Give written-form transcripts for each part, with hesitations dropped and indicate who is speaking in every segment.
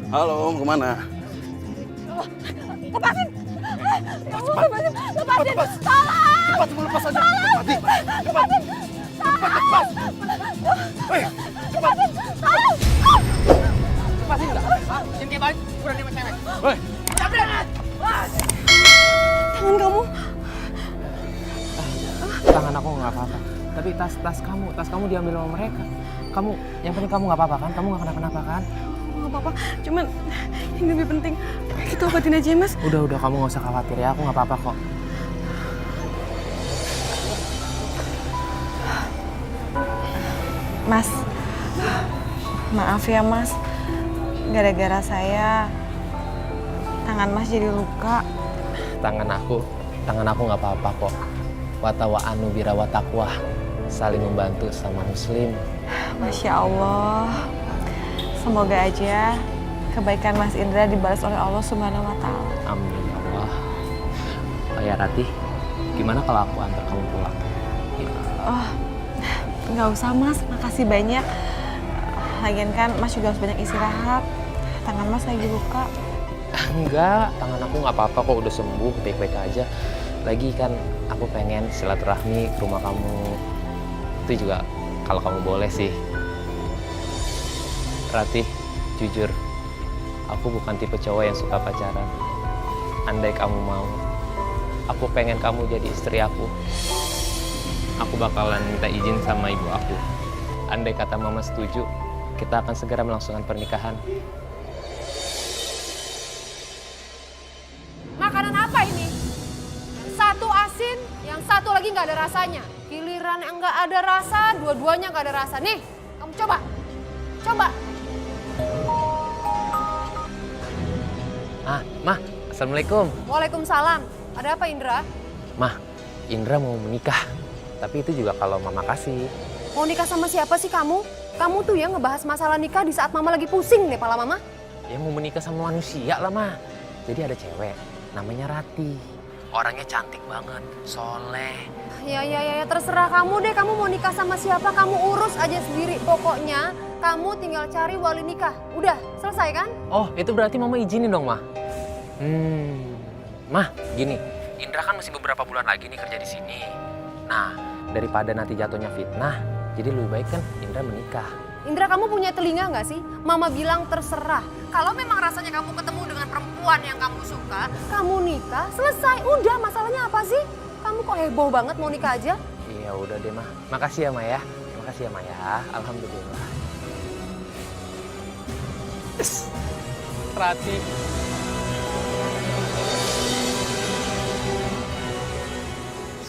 Speaker 1: Halo, mau kemana?
Speaker 2: Lepasin!
Speaker 1: Cepat,
Speaker 2: Lepasin!
Speaker 1: cepat.
Speaker 2: Tolong!
Speaker 1: Cepat, lepas aja. Cepat, Di. Cepat. Cepat, lepas. Weh, cepat.
Speaker 2: Tolong!
Speaker 1: Lepasin enggak? Jangan kayak balik, kurang sama cewek. Weh.
Speaker 2: Tangan kamu.
Speaker 3: Tangan aku nggak apa-apa. Tapi tas kamu diambil sama mereka. Kamu, yang penting kamu nggak apa-apa kan? Kamu nggak kenapa-napa kan?
Speaker 2: Nggak apa-apa, cuman yang lebih penting kita obatin aja ya, Mas.
Speaker 3: Udah, kamu nggak usah khawatir ya. Aku nggak apa-apa kok.
Speaker 2: Mas, maaf ya Mas. Gara-gara saya, tangan Mas jadi luka.
Speaker 3: Tangan aku nggak apa-apa kok. Watawa'anu birawataqwa, saling membantu sama muslim.
Speaker 2: Masya Allah. Semoga aja kebaikan Mas Indra dibalas oleh Allah Subhanahu wa Ta'ala.
Speaker 3: Amin ya Allah. Oh ya Ratih, gimana kalau aku antar kamu pulang?
Speaker 2: Oh, nggak usah Mas, makasih banyak. Lagian kan Mas juga harus banyak istirahat. Tangan Mas lagi luka.
Speaker 3: Enggak, tangan aku nggak apa-apa kok, udah sembuh, baik-baik aja. Lagi kan aku pengen silaturahmi ke rumah kamu. Itu juga kalau kamu boleh sih. Ratih, jujur, aku bukan tipe cowok yang suka pacaran. Andai kamu mau, aku pengen kamu jadi istri aku. Aku bakalan minta izin sama ibu aku. Andai kata mama setuju, kita akan segera melangsungkan pernikahan.
Speaker 4: Makanan apa ini? Satu asin, yang satu lagi nggak ada rasanya. Giliran yang nggak ada rasa, dua-duanya nggak ada rasa. Nih, kamu coba. Coba.
Speaker 3: Mah, Assalamualaikum.
Speaker 4: Waalaikumsalam. Ada apa Indra?
Speaker 3: Mah, Indra mau menikah. Tapi itu juga kalau mama kasih.
Speaker 4: Mau nikah sama siapa sih kamu? Kamu tuh ya ngebahas masalah nikah di saat mama lagi pusing deh pala mama.
Speaker 3: Ya mau menikah sama manusia lah, Mah. Jadi ada cewek, namanya Rati. Orangnya cantik banget, soleh.
Speaker 4: Ya, terserah kamu deh. Kamu mau nikah sama siapa, kamu urus aja sendiri. Pokoknya kamu tinggal cari wali nikah. Udah, selesai kan?
Speaker 3: Oh, itu berarti mama izinin dong, Mah. Mah, gini. Indra kan masih beberapa bulan lagi nih kerja di sini. Nah, daripada nanti jatuhnya fitnah, jadi lebih baik kan Indra menikah.
Speaker 4: Indra, kamu punya telinga nggak sih? Mama bilang terserah. Kalau memang rasanya kamu ketemu dengan perempuan yang kamu suka, kamu nikah, selesai. Udah, masalahnya apa sih? Kamu kok heboh banget mau nikah aja?
Speaker 3: Iya, udah deh, Mah. Makasih ya, Ma ya. Makasih ya, Ma ya. Alhamdulillah. Yes. Rati.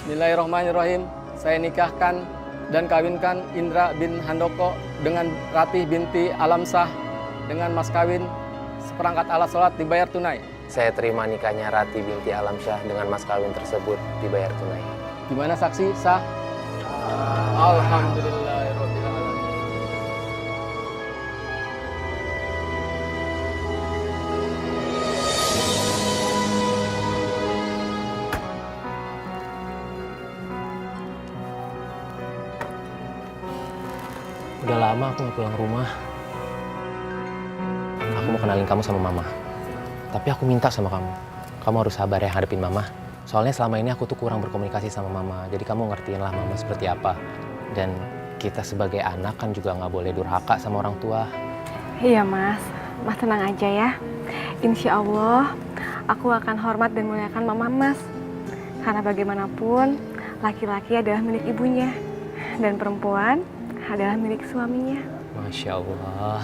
Speaker 5: Bismillahirrahmanirrahim. Saya nikahkan dan kawinkan Indra bin Handoko dengan Ratih binti Alamsah dengan mas kawin seperangkat alat sholat dibayar tunai.
Speaker 3: Saya terima nikahnya Rati binti Alamsyah dengan mas kawin tersebut dibayar tunai.
Speaker 5: Gimana saksi sah? Alhamdulillahirabbil alamin.
Speaker 3: Udah lama aku gak pulang rumah. Aku mau kenalin kamu sama mama. Tapi aku minta sama kamu. Kamu harus sabar ya hadapin mama. Soalnya selama ini aku tuh kurang berkomunikasi sama mama. Jadi kamu ngertiin lah mama seperti apa. Dan kita sebagai anak kan juga gak boleh durhaka sama orang tua.
Speaker 2: Iya Mas, Mas tenang aja ya. Insya Allah, aku akan hormat dan muliakan Mama Mas. Karena bagaimanapun, laki-laki adalah milik ibunya. Dan perempuan adalah milik suaminya.
Speaker 3: Masya Allah.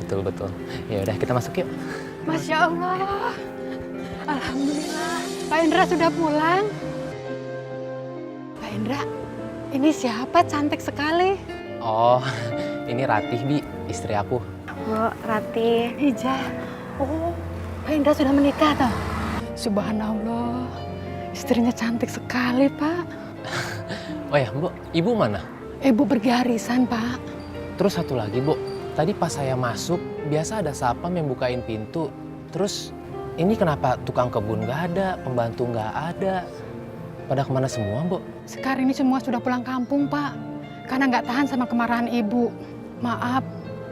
Speaker 3: Betul. Ya udah kita masuk yuk.
Speaker 6: Masya Allah. Alhamdulillah. Pak Indra sudah pulang. Pak Indra, ini siapa cantik sekali?
Speaker 3: Oh, ini Ratih, Bi, istri aku.
Speaker 2: Bu, Rati.
Speaker 6: Ija. Oh, Pak Indra sudah menikah toh? Subhanallah. Istrinya cantik sekali, Pak.
Speaker 3: Oh ya, Bu, ibu mana?
Speaker 6: Ibu pergi arisan, Pak.
Speaker 3: Terus satu lagi, Bu. Tadi pas saya masuk, biasa ada sapam yang bukain pintu. Terus ini kenapa tukang kebun nggak ada, pembantu nggak ada? Pada kemana semua, Bu?
Speaker 6: Sekarang ini semua sudah pulang kampung, Pak. Karena nggak tahan sama kemarahan ibu. Maaf,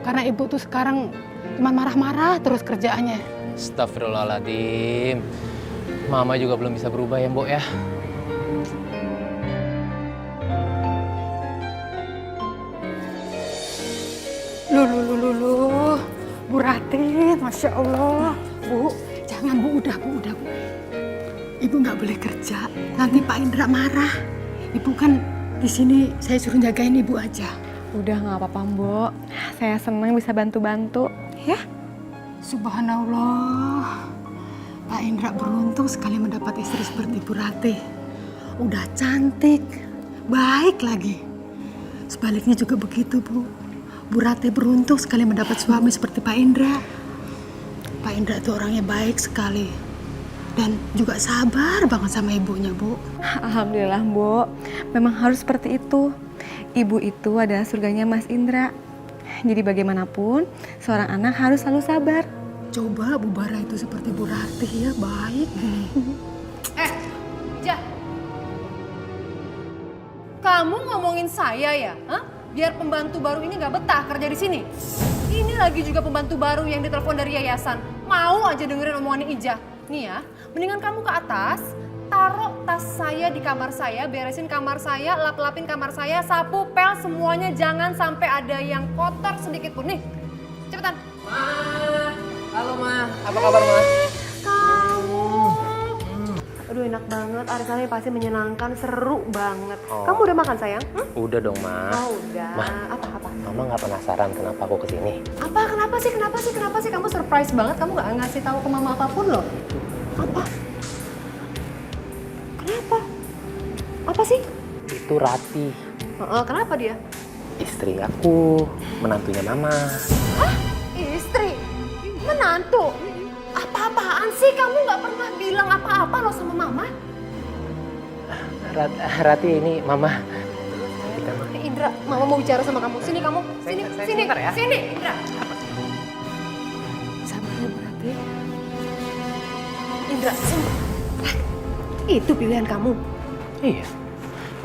Speaker 6: Karena ibu tuh sekarang cuma marah-marah terus kerjaannya.
Speaker 3: Astagfirullahaladzim. Mama juga belum bisa berubah ya, Mbok ya.
Speaker 6: Loh. Bu Rati, Masya Allah. Bu, jangan Bu, udah Bu. Ibu nggak boleh kerja, nanti Pak Indra marah. Ibu kan di sini saya suruh jagain ibu aja.
Speaker 2: Udah nggak apa-apa, Mbok. Saya senang bisa bantu-bantu, ya.
Speaker 6: Subhanallah. Pak Indra beruntung sekali mendapat istri seperti Bu Rati. Udah cantik, baik lagi. Sebaliknya juga begitu, Bu. Bu Rati beruntung sekali mendapat suami seperti Pak Indra. Pak Indra itu orangnya baik sekali. Dan juga sabar banget sama ibunya, Bu.
Speaker 2: Alhamdulillah, Mbok. Memang harus seperti itu. Ibu itu adalah surganya Mas Indra. Jadi bagaimanapun, seorang anak harus selalu sabar.
Speaker 6: Coba Bu Bara itu seperti Bu Rati ya, baik.
Speaker 4: Ija. Kamu ngomongin saya ya? Hah? Biar pembantu baru ini gak betah kerja di sini. Ini lagi juga pembantu baru yang ditelepon dari yayasan. Mau aja dengerin omongan Ija. Nih ya, mendingan kamu ke atas, taruh tas saya di kamar saya, beresin kamar saya, lap-lapin kamar saya, sapu, pel, semuanya jangan sampai ada yang kotor sedikit pun. Nih, cepetan.
Speaker 3: Ma, halo Ma, apa kabar Ma?
Speaker 4: Kamu. Aduh enak banget, arisannya pasti menyenangkan, seru banget.
Speaker 3: Oh.
Speaker 4: Kamu udah makan sayang?
Speaker 3: Udah dong Ma.
Speaker 4: Oh udah.
Speaker 3: Ma.
Speaker 4: Apa?
Speaker 3: Mama nggak penasaran kenapa aku kesini?
Speaker 4: Apa? Kenapa sih? Kamu surprise banget, kamu gak ngasih tahu ke mama apapun loh. Apa? Kenapa? Apa sih?
Speaker 3: Itu Rati,
Speaker 4: Kenapa dia?
Speaker 3: istri aku, menantunya Mama.
Speaker 4: Hah? Istri? Menantu? Apa-apaan sih? Kamu gak pernah bilang apa-apa loh sama mama?
Speaker 3: Rati ini Mama.
Speaker 4: Indra, mama mau bicara sama kamu. Sini kamu. Sini.
Speaker 3: sebentar ya.
Speaker 4: Sini, Indra.
Speaker 6: Sabar ya Bu Rati.
Speaker 4: Indra, sini. Itu pilihan kamu.
Speaker 3: Iya.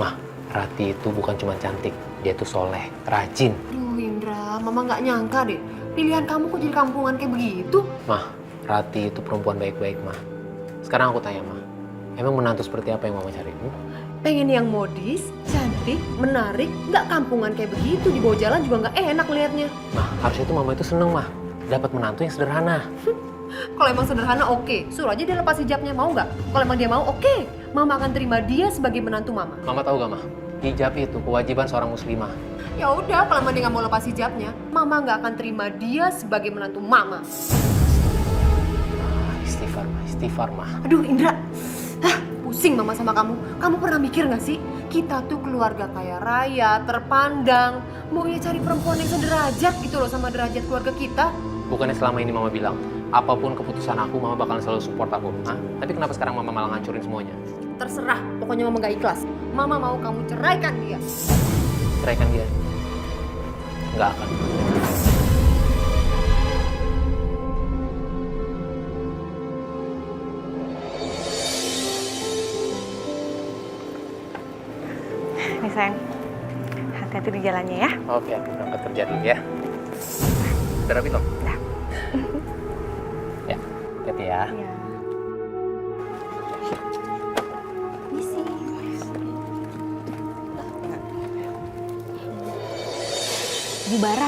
Speaker 3: Ma, Rati itu bukan cuma cantik, dia tuh soleh, rajin.
Speaker 4: Duh Indra, mama gak nyangka deh. Pilihan kamu kok jadi kampungan kayak begitu?
Speaker 3: Ma, Rati itu perempuan baik-baik, Ma. Sekarang aku tanya, Ma. Emang menantu seperti apa yang Mama cari?
Speaker 4: Pengen yang modis, cantik, menarik, nggak kampungan kayak begitu. Di bawah jalan juga nggak enak liatnya.
Speaker 3: Ma, harusnya itu Mama itu seneng, Ma. Dapat menantu yang sederhana.
Speaker 4: Kalau emang sederhana oke, suruh aja dia lepas hijabnya, mau nggak? Kalau emang dia mau oke, mama akan terima dia sebagai menantu mama.
Speaker 3: Mama tahu gak, Ma? Hijab itu kewajiban seorang muslimah.
Speaker 4: Ya udah, kalau emang dia nggak mau lepas hijabnya, mama nggak akan terima dia sebagai menantu mama.
Speaker 3: Istighfar, Ma.
Speaker 4: Aduh Indra, pusing mama sama kamu. Kamu pernah mikir nggak sih, kita tuh keluarga kaya raya, terpandang, maunya cari perempuan yang sederajat gitu loh sama derajat keluarga kita.
Speaker 3: Bukannya selama ini Mama bilang, apapun keputusan aku, Mama bakalan selalu support aku. Hah? Tapi kenapa sekarang Mama malah ngancurin semuanya?
Speaker 4: Terserah, pokoknya mama nggak ikhlas. Mama mau kamu ceraikan dia.
Speaker 3: Ceraikan dia? Nggak akan.
Speaker 2: Nih sayang, hati-hati di jalannya ya.
Speaker 3: Oke, aku berangkat kerja dulu ya. Udah rapi, Tom?
Speaker 2: Udah.
Speaker 3: Ya, hati-hati ya.
Speaker 2: Iya.
Speaker 7: Bu Bara,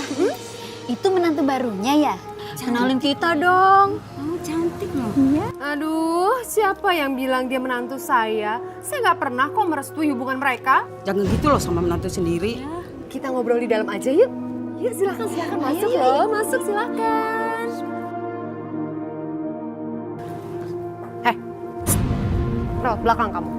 Speaker 7: itu menantu barunya ya? Kenalin kita dong. Oh, cantik loh. Iya.
Speaker 4: Aduh, siapa yang bilang dia menantu saya? Saya nggak pernah kok merestui hubungan mereka.
Speaker 8: Jangan gitu loh sama menantu sendiri.
Speaker 4: Kita ngobrol di dalam aja yuk. Yuk silakan masuk loh, masuk silakan. Heh, lewat belakang kamu.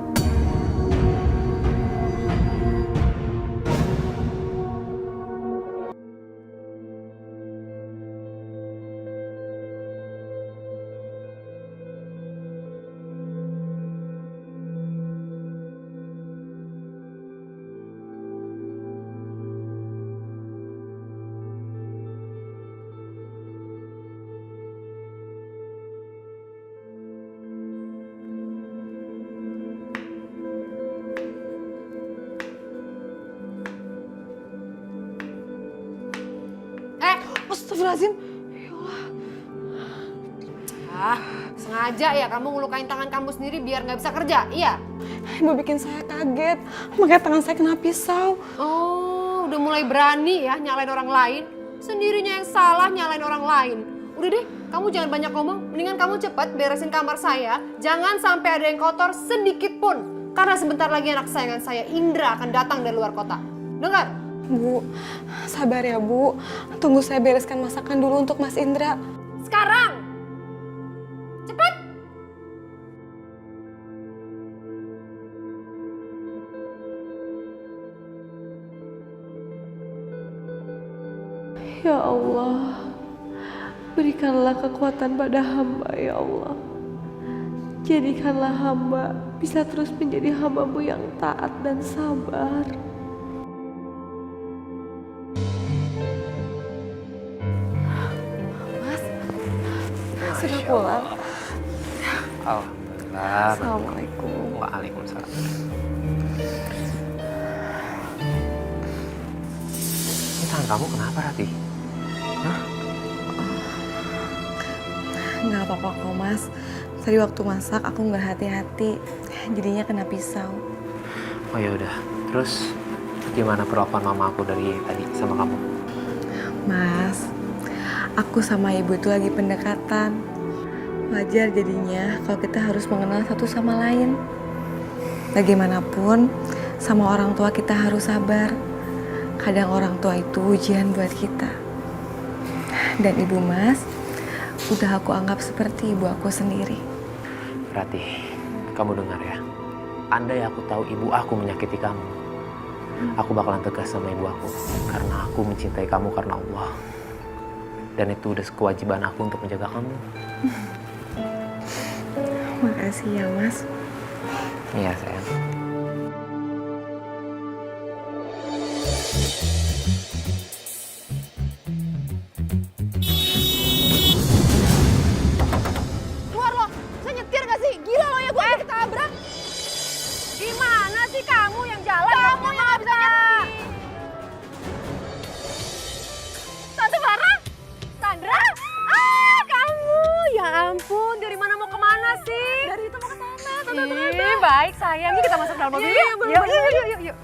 Speaker 2: Astagfirullahaladzim.
Speaker 4: Sengaja ya kamu ngelukain tangan kamu sendiri biar nggak bisa kerja, iya?
Speaker 2: Ibu bikin saya kaget, makanya tangan saya kena pisau.
Speaker 4: Oh, udah mulai berani ya nyalain orang lain. Sendirinya yang salah nyalain orang lain. Udah deh, kamu jangan banyak ngomong. Mendingan kamu cepat beresin kamar saya. Jangan sampai ada yang kotor sedikit pun. Karena sebentar lagi anak kesayangan saya, Indra, akan datang dari luar kota. Dengar?
Speaker 2: Bu, sabar ya Bu. Tunggu saya bereskan masakan dulu untuk Mas Indra.
Speaker 4: Sekarang! Cepat!
Speaker 9: Ya Allah, berikanlah kekuatan pada hamba ya Allah. Jadikanlah hamba bisa terus menjadi hamba-Mu yang taat dan sabar.
Speaker 2: Mas, sudah pulang.
Speaker 3: Alhamdulillah.
Speaker 2: Assalamualaikum.
Speaker 3: Waalaikumsalam. Ini tangan kamu kenapa, Rati?
Speaker 2: Nggak apa-apa kok Mas. Tadi waktu masak aku nggak hati-hati, jadinya kena pisau.
Speaker 3: Oh ya udah. Terus gimana perlakuan mama aku dari tadi sama kamu?
Speaker 2: Mas, aku sama ibu itu lagi pendekatan. Wajar jadinya kalau kita harus mengenal satu sama lain. Bagaimanapun, sama orang tua kita harus sabar. Kadang orang tua itu ujian buat kita. Dan ibu Mas, udah aku anggap seperti ibu aku sendiri.
Speaker 3: Rati, kamu dengar ya. Andai aku tahu ibu aku menyakiti kamu, aku bakalan tegas sama ibu aku. Karena aku mencintai kamu karena Allah. Dan itu udah kewajiban aku untuk menjaga kamu.
Speaker 2: Makasih ya Mas.
Speaker 3: Iya sayang.
Speaker 4: Keluar lo! Saya nyetir gak sih? Gila lo ya, gue ketabrak! Gimana sih kamu yang jalan? Kamu yang gak bisa nyetir! Tante Farah? Sandra? Kamu! Ya ampun, dari mana mau kemana sih? Dari itu mau ke sana, Tante. Baik sayang, yuk kita masuk dalam mobil yuk.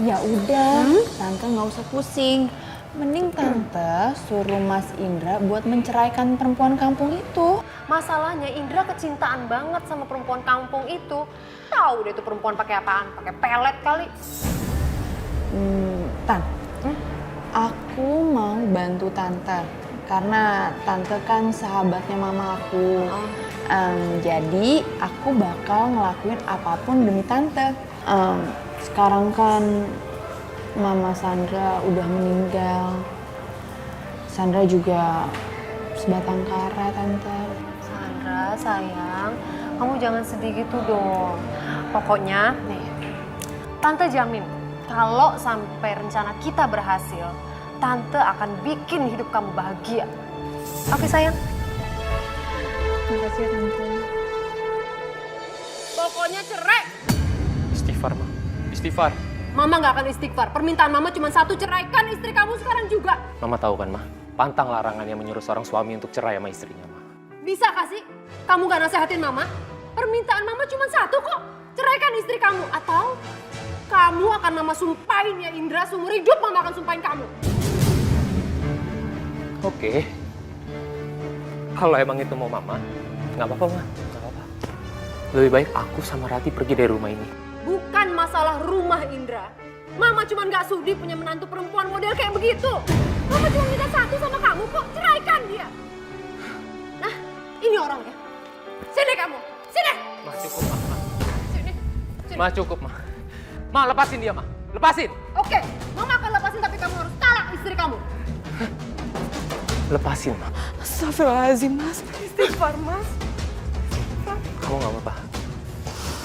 Speaker 7: Ya udah, Tante nggak usah pusing. Mending Tante suruh Mas Indra buat menceraikan perempuan kampung itu.
Speaker 4: Masalahnya Indra kecintaan banget sama perempuan kampung itu. Tahu deh itu perempuan pakai apaan? Pakai pelet kali.
Speaker 7: Tan, aku mau bantu Tante. Karena Tante kan sahabatnya mama aku. Jadi aku bakal ngelakuin apapun demi Tante. Sekarang kan Mama Sandra udah meninggal. Sandra juga sebatang kara, Tante.
Speaker 4: Sandra sayang, kamu jangan sedih gitu dong. Pokoknya nih, Tante jamin kalau sampai rencana kita berhasil, Tante akan bikin hidup kamu bahagia. Oke sayang?
Speaker 7: Makasih ya, Tante.
Speaker 4: Pokoknya cerai.
Speaker 3: Istighfar, Ma. Istighfar.
Speaker 4: Mama gak akan istighfar. Permintaan Mama cuma satu, ceraikan istri kamu sekarang juga.
Speaker 3: Mama tahu kan, Ma? Pantang larangan yang menyuruh seorang suami untuk cerai sama istrinya, Ma.
Speaker 4: Bisa gak sih? Kamu gak nasehatin Mama? Permintaan Mama cuma satu kok. Ceraikan istri kamu. Atau kamu akan Mama sumpahin ya Indra. Seumur hidup Mama akan sumpahin kamu.
Speaker 3: Oke. Kalau emang itu mau Mama, nggak apa-apa, Ma. Nggak apa-apa. Lebih baik aku sama Rati pergi dari rumah ini.
Speaker 4: Bukan masalah rumah Indra. Mama cuma gak sudi punya menantu perempuan model kayak begitu. Mama cuma minta satu sama kamu kok. Ceraikan dia. Nah, ini orangnya. Sini kamu. Sini.
Speaker 3: Ma, cukup, Ma.
Speaker 4: Sini.
Speaker 3: Ma, cukup, Ma. Ma, lepasin dia, Ma. Lepasin.
Speaker 4: Oke, Mama akan lepasin tapi kamu harus talak istri kamu.
Speaker 3: Lepasin, Ma.
Speaker 2: Astagfirullahaladzim Mas, istighfar Mas.
Speaker 3: Kamu nggak apa-apa.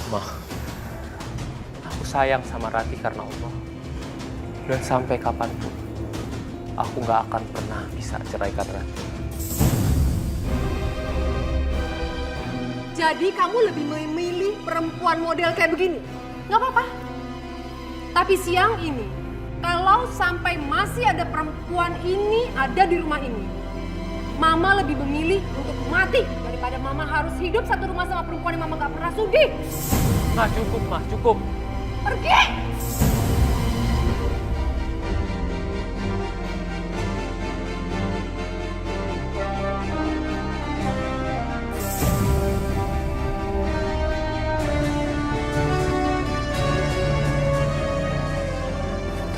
Speaker 3: Ma, aku sayang sama Rati karena Allah. Dan sampai kapanpun, aku nggak akan pernah bisa ceraikan Rati.
Speaker 4: Jadi kamu lebih memilih perempuan model kayak begini? Gak apa-apa. Tapi siang ini, kalau sampai masih ada perempuan ini ada di rumah ini, Mama lebih memilih untuk mati daripada Mama harus hidup satu rumah sama perempuan yang Mama gak pernah sudi.
Speaker 3: Ma, cukup, Ma, cukup.
Speaker 4: Pergi!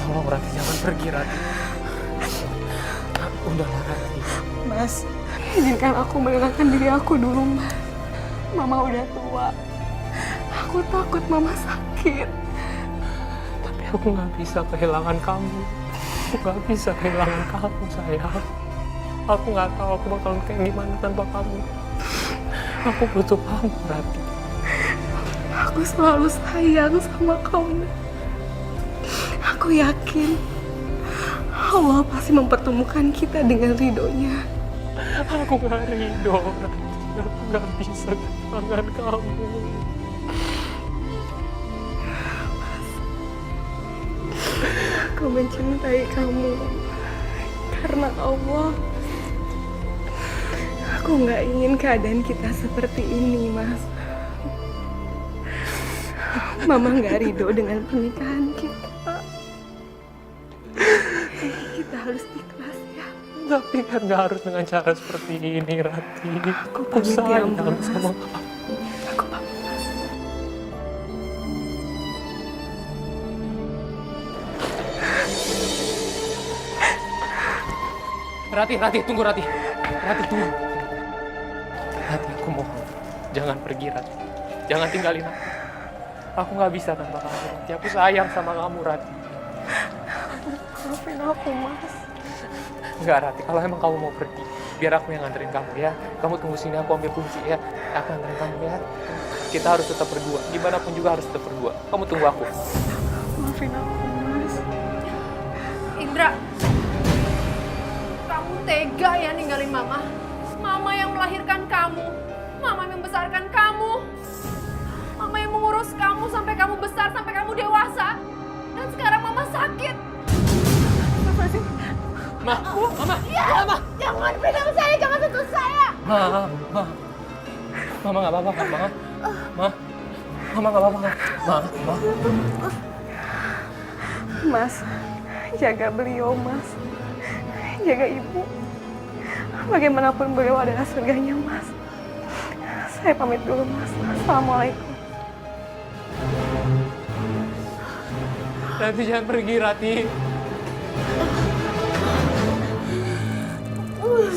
Speaker 3: Tolong Rati, jangan pergi Rati. Udahlah Rati.
Speaker 2: Mas, izinkan aku menenangkan diri aku dulu, Mas. Mama udah tua. Aku takut Mama sakit.
Speaker 3: Tapi aku nggak bisa kehilangan kamu. Aku nggak bisa kehilangan kamu, sayang. Aku nggak tahu aku bakalan kayak gimana tanpa kamu. Aku butuh kamu, Rati.
Speaker 2: Aku selalu sayang sama kamu. Aku yakin Allah pasti mempertemukan kita dengan ridhonya.
Speaker 3: Aku nggak ridho, Rati. Aku nggak bisa kehilangan kamu.
Speaker 2: Aku mencintai kamu karena Allah. Aku nggak ingin keadaan kita seperti ini, Mas. Mama nggak ridho dengan pernikahan kita. Kita harus ikhlas ya.
Speaker 3: Tapi kan nggak harus dengan cara seperti ini, Rati. Aku
Speaker 2: pamit ya,
Speaker 3: sayang
Speaker 2: Mas.
Speaker 3: sama kamu.
Speaker 2: Aku pamit, Mas.
Speaker 3: Rati, tunggu Rati. Rati, tunggu. Rati, aku mohon. Jangan pergi, Rati. Jangan tinggalin aku. Aku nggak bisa tanpa kamu, Rati. Aku sayang sama kamu, Rati.
Speaker 2: Maafin aku, Mas.
Speaker 3: Enggak, Rati. Kalau emang kamu mau pergi, biar aku yang nganterin kamu ya. Kamu tunggu sini, aku ambil kunci ya. Aku nganterin kamu ya. Kita harus tetap berdua. Gimana pun juga harus tetap berdua. Kamu tunggu aku.
Speaker 2: Maafin aku, Mas.
Speaker 4: Indra, kamu tega ya ninggalin Mama. Mama yang melahirkan kamu. Mama yang membesarkan kamu. Mama yang mengurus kamu sampai kamu besar, sampai kamu dewasa. Dan sekarang Mama sakit.
Speaker 3: Ma, Mama,
Speaker 4: Ya,
Speaker 3: Mama.
Speaker 4: jangan pegang saya, jangan sentuh saya.
Speaker 3: Mama nggak apa-apa kan, Ma? Mama nggak apa-apa kan? Ma.
Speaker 2: Mas, jaga beliau, Mas. Jaga ibu. Bagaimanapun beliau adalah surganya, Mas. Saya pamit dulu, Mas. Assalamualaikum.
Speaker 3: Rati, jangan pergi, Rati.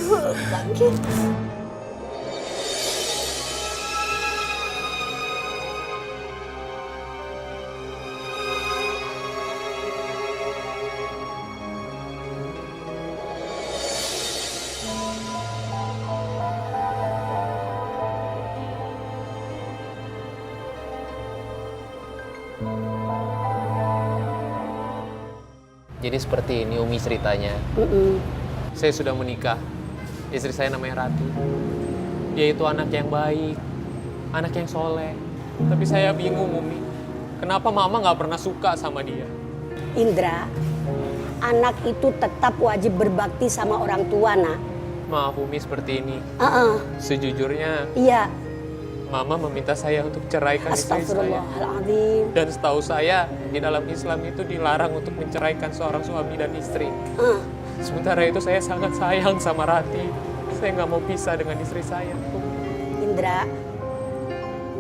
Speaker 4: Sakit.
Speaker 3: Jadi seperti ini Umi ceritanya. Saya sudah menikah. Istri saya namanya Ratu. Dia itu anak yang baik, anak yang soleh. Tapi saya bingung Umi, kenapa Mama nggak pernah suka sama dia?
Speaker 10: Indra, anak itu tetap wajib berbakti sama orang tua, nak.
Speaker 3: Maaf Umi seperti ini. Sejujurnya,
Speaker 10: Iya.
Speaker 3: Mama meminta saya untuk ceraikan istri saya.
Speaker 10: Astagfirullahaladzim.
Speaker 3: Dan setahu saya, di dalam Islam itu dilarang untuk menceraikan seorang suami dan istri. Sementara itu saya sangat sayang sama Rati. Saya nggak mau pisah dengan istri saya.
Speaker 10: Indra,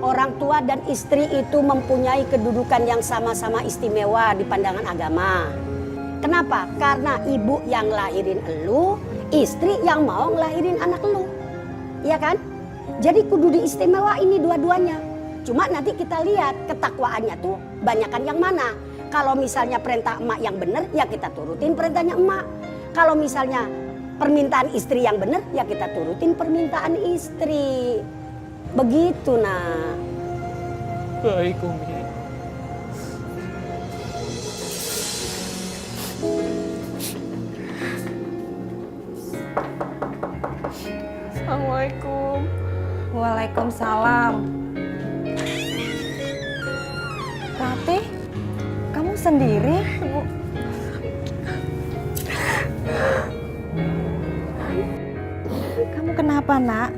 Speaker 10: orang tua dan istri itu mempunyai kedudukan yang sama-sama istimewa di pandangan agama. Kenapa? Karena ibu yang lahirin elu, istri yang mau ngelahirin anak elu. Iya kan? Jadi kudu diistimewa ini dua-duanya. Cuma nanti kita lihat ketakwaannya tuh banyakan yang mana. Kalau misalnya perintah emak yang benar, ya kita turutin perintahnya emak. Kalau misalnya permintaan istri yang benar, ya kita turutin permintaan istri. Begitu, nak.
Speaker 3: Baik Umi.
Speaker 2: Assalamualaikum.
Speaker 11: Waalaikumsalam. Rati, kamu sendiri?
Speaker 2: Ibu.
Speaker 11: Kamu kenapa, Nak?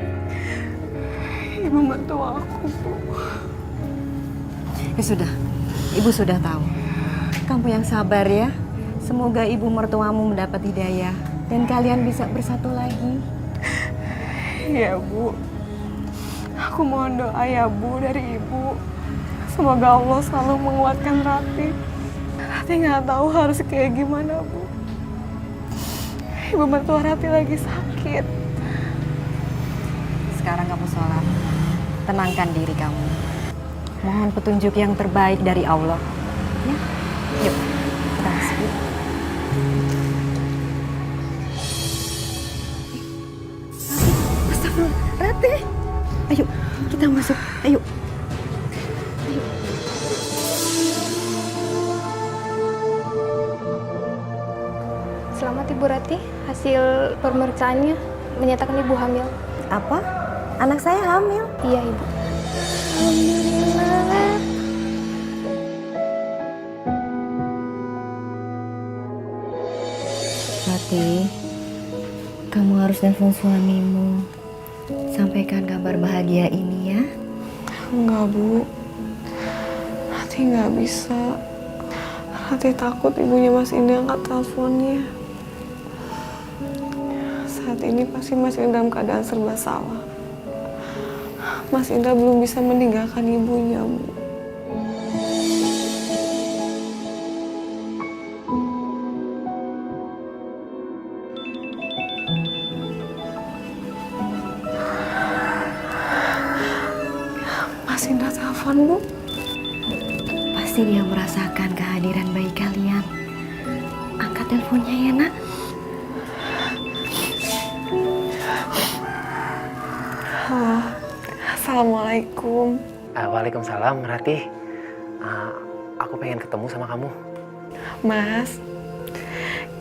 Speaker 9: Ibu mertua aku, Bu.
Speaker 11: Ya sudah, Ibu sudah tahu. Kamu yang sabar ya. Semoga ibu mertuamu mendapat hidayah dan kalian bisa bersatu lagi.
Speaker 9: Iya, Bu. Aku mohon doa ya, Bu, dari Ibu. Semoga Allah selalu menguatkan Ratih. Ratih nggak tahu harus kayak gimana, Bu. Ibu mertua Ratih lagi sakit.
Speaker 11: Sekarang kamu sholat. Tenangkan diri kamu. Mohon petunjuk yang terbaik dari Allah. Ya, yuk. Kita masuk yuk. Astagfirullah, Ratih. Ayo, kita masuk. Ayo.
Speaker 2: Selamat Ibu Ratih, hasil pemeriksaannya menyatakan Ibu hamil.
Speaker 11: Apa? Anak saya hamil?
Speaker 2: Iya Ibu. Alhamdulillah.
Speaker 11: Ratih, kamu harus telepon suamimu. Sampaikan kabar bahagia ini ya.
Speaker 9: Enggak, Bu. Ratih nggak bisa. Ratih takut ibunya Mas Indra angkat teleponnya. Saat ini pasti Mas Indra dalam keadaan serba salah. Mas Indra belum bisa meninggalkan ibunya, Bu. Mas Indra telepon, Bu.
Speaker 11: Pasti dia merasakan kehadiran bayi kalian. Angkat teleponnya ya, Nak.
Speaker 9: Halo. Assalamualaikum.
Speaker 3: Waalaikumsalam, Ratih. Aku pengen ketemu sama kamu.
Speaker 9: Mas,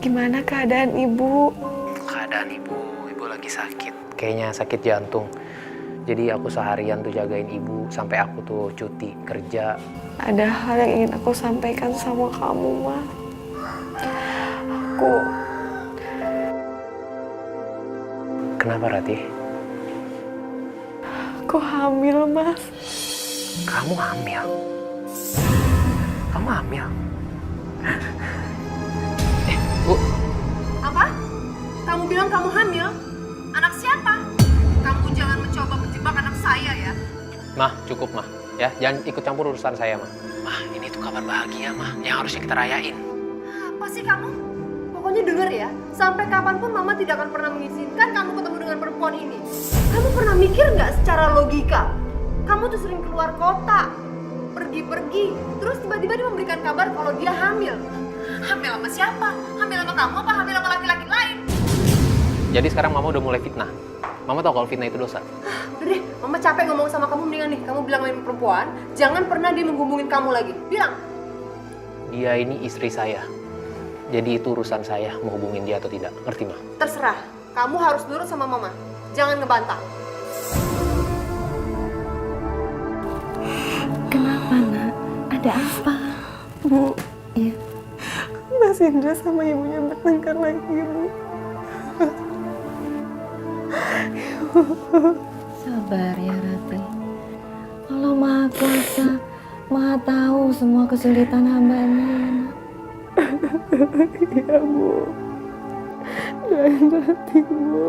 Speaker 9: gimana keadaan Ibu?
Speaker 3: Keadaan ibu lagi sakit. Kayaknya sakit jantung. Jadi aku seharian tuh jagain ibu sampai aku tuh cuti kerja.
Speaker 9: Ada hal yang ingin aku sampaikan sama kamu, Mas.
Speaker 3: Kenapa, Ratih?
Speaker 9: Aku hamil, Mas.
Speaker 3: Kamu hamil? Kamu hamil? Bu.
Speaker 4: Apa? Kamu bilang kamu hamil? Anak siapa? Kamu jangan mencoba menjebak anak saya ya.
Speaker 3: Mah, cukup, Mah. Ya, jangan ikut campur urusan saya, Mah. Mah, ini tuh kabar bahagia, Mah, yang harusnya kita rayain.
Speaker 4: Apa sih kamu? Pokoknya denger ya, sampai kapanpun Mama tidak akan pernah mengizinkan kamu ketemu dengan perempuan ini. Kamu pernah mikir nggak secara logika? Kamu tuh sering keluar kota, pergi-pergi, terus tiba-tiba dia memberikan kabar kalau dia hamil. Hamil sama siapa? Hamil sama kamu apa hamil sama laki-laki lain?
Speaker 3: Jadi sekarang Mama udah mulai fitnah. Mama tahu kalau fitnah itu dosa.
Speaker 4: Udah deh, Mama capek ngomong sama kamu, mendingan nih kamu bilang sama perempuan, jangan pernah dia menghubungin kamu lagi. Bilang.
Speaker 3: Dia ini istri saya. Jadi itu urusan saya mau hubungin dia atau tidak. Ngerti, Mah?
Speaker 4: Terserah, kamu harus nurut sama Mama. Jangan ngebantah.
Speaker 11: Kenapa, Nak? Ada apa?
Speaker 9: Bu,
Speaker 11: Iya.
Speaker 9: Mas Indra sama ibunya bertengkar lagi, Bu.
Speaker 11: Sabar ya, Ratih. Allah Maha Kuasa, Maha tahu semua kesulitan hambanya, ya, Nak.
Speaker 9: Iya, Bu. Doain Ratih, Bu.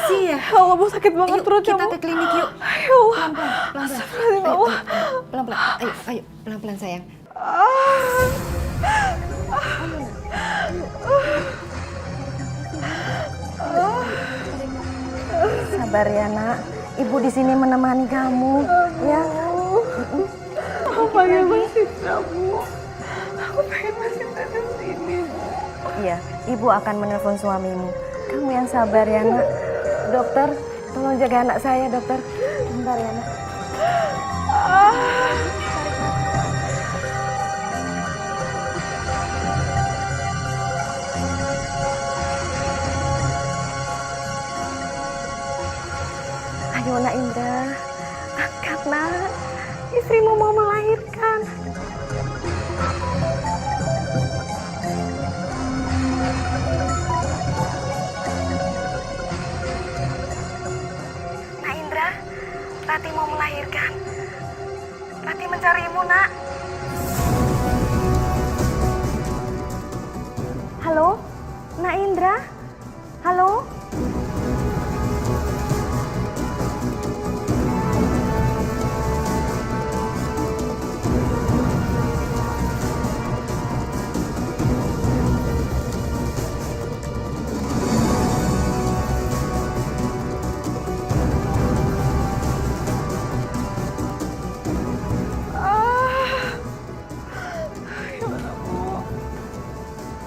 Speaker 6: sih ya?
Speaker 9: Ya Allah, Bu, sakit banget perutnya,
Speaker 6: Kita
Speaker 9: Bu.
Speaker 6: ke klinik yuk.
Speaker 9: Ya Allah.
Speaker 6: Pelan-pelan. Pelan-pelan. Ayo, ayo. Pelan-pelan sayang.
Speaker 11: Sabar ya, Nak. Ibu di sini menemani kamu, ya.
Speaker 9: Aku pengen Mas Indra, Bu. Aku pengen Mas Indra di sini, Bu.
Speaker 11: Iya, Ibu akan menelpon suamimu. Kamu yang sabar ya, Nak. Dokter, tolong jaga anak saya, dokter. Bentar ya, Nak. Ayo, Nak Indra. Angkat, Nak. Istrimu mau melahirkan. Nak Indra, Rati mau melahirkan. Rati mencarimu, Nak. Halo? Nak Indra? Halo?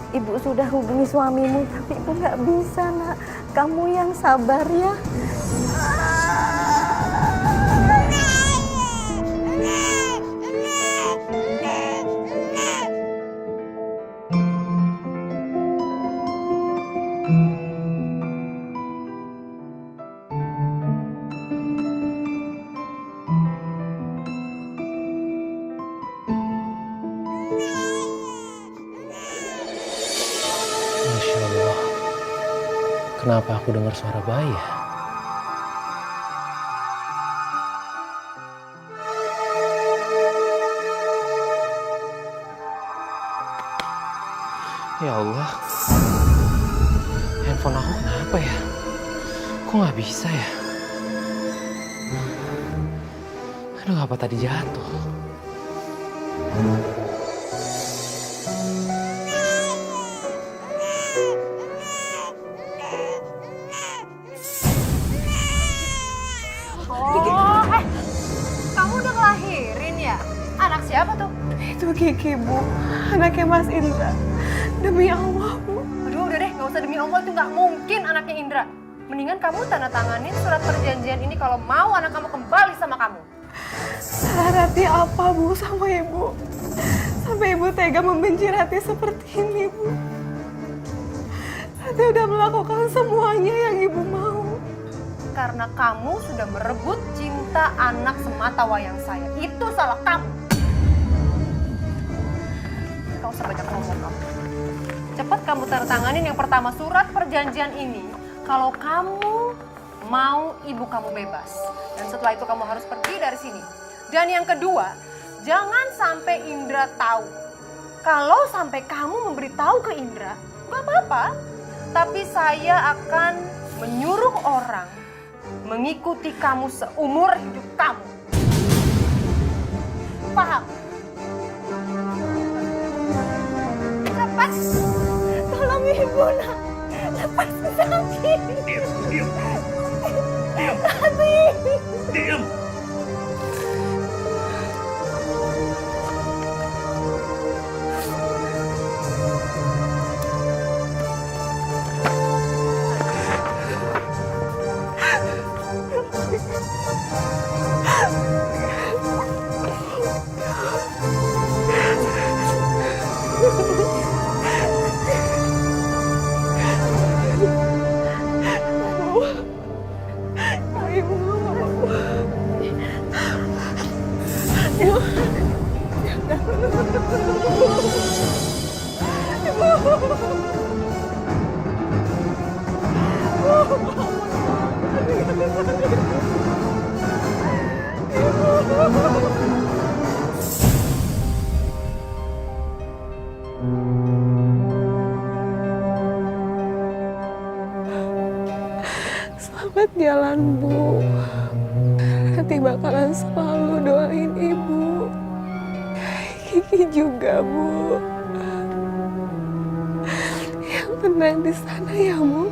Speaker 11: Ibu sudah hubungi suamimu, tapi Ibu nggak bisa, Nak. Kamu yang sabar ya.
Speaker 3: Masya Allah, kenapa aku dengar suara bayi ya? Ya Allah, handphone aku kenapa ya? Kok nggak bisa ya? Aduh, apa tadi jatuh?
Speaker 4: Kamu udah ngelahirin ya? Anak siapa tuh?
Speaker 9: Itu Kiki, Bu. Anaknya Mas Indra. Demi Allah, Bu.
Speaker 4: Aduh, udah deh, nggak usah demi Allah, itu nggak mungkin anaknya Indra. Mendingan kamu tanda tanganin surat perjanjian ini kalau mau anak kamu kembali sama kamu.
Speaker 9: Salah Rati apa, Bu, sama Ibu? Sampai Ibu tega membenci Rati seperti ini, Bu. Rati udah melakukan semuanya yang Ibu mau.
Speaker 4: Karena kamu sudah merebut cinta anak semata wayang saya. Itu salah kamu. Kau usah banyak ngomong kamu. Cepat kamu tanda tanganin yang pertama surat perjanjian ini. Kalau kamu mau ibu kamu bebas. Dan setelah itu kamu harus pergi dari sini. Dan yang kedua, jangan sampai Indra tahu. Kalau sampai kamu memberitahu ke Indra, gak apa-apa. Tapi saya akan menyuruh orang mengikuti kamu seumur hidup kamu. Paham? Lepas. Tolong ibu, nak. Lepas kaki.
Speaker 1: Diam, diam. Diam.
Speaker 4: Tapi.
Speaker 1: Diam.
Speaker 9: Ibu nggak mau. selamat jalan, Bu. Rati bakalan selalu doain Ibu. Kiki juga, Bu. Yang tenang di sana ya, Bu.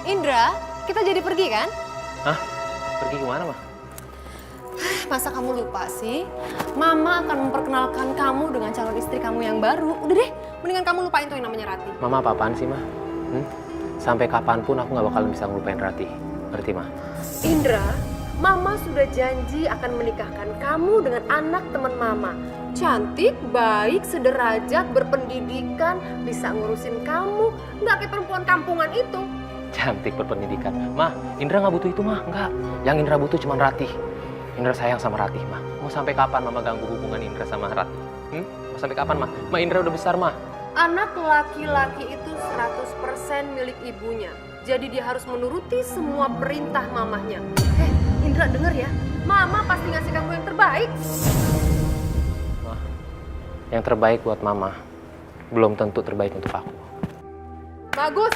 Speaker 4: Indra, kita jadi pergi kan?
Speaker 3: Hah? Pergi kemana, Mah?
Speaker 4: Masa kamu lupa sih? Mama akan memperkenalkan kamu dengan calon istri kamu yang baru. Udah deh, mendingan kamu lupain tuh yang namanya Rati.
Speaker 3: Mama apa-apaan sih, Mah? Sampai kapanpun aku nggak bakalan bisa ngelupain Rati. Ngerti, Mah?
Speaker 4: Indra, Mama sudah janji akan menikahkan kamu dengan anak teman Mama. Cantik, baik, sederajat, berpendidikan, bisa ngurusin kamu. Nggak kayak perempuan kampungan itu.
Speaker 3: Cantik, berpendidikan. Mah, Indra nggak butuh itu, Mah. Nggak. Yang Indra butuh cuma Ratih. Indra sayang sama Ratih, Mah. Mau sampai kapan Mama ganggu hubungan Indra sama Ratih? Mau sampai kapan, Mah? Mah, Indra udah besar, Mah.
Speaker 4: Anak laki-laki itu 100% milik ibunya. Jadi dia harus menuruti semua perintah mamahnya. Indra denger ya. Mama pasti ngasih kamu yang terbaik.
Speaker 3: Mah, yang terbaik buat Mama belum tentu terbaik untuk aku.
Speaker 4: Bagus.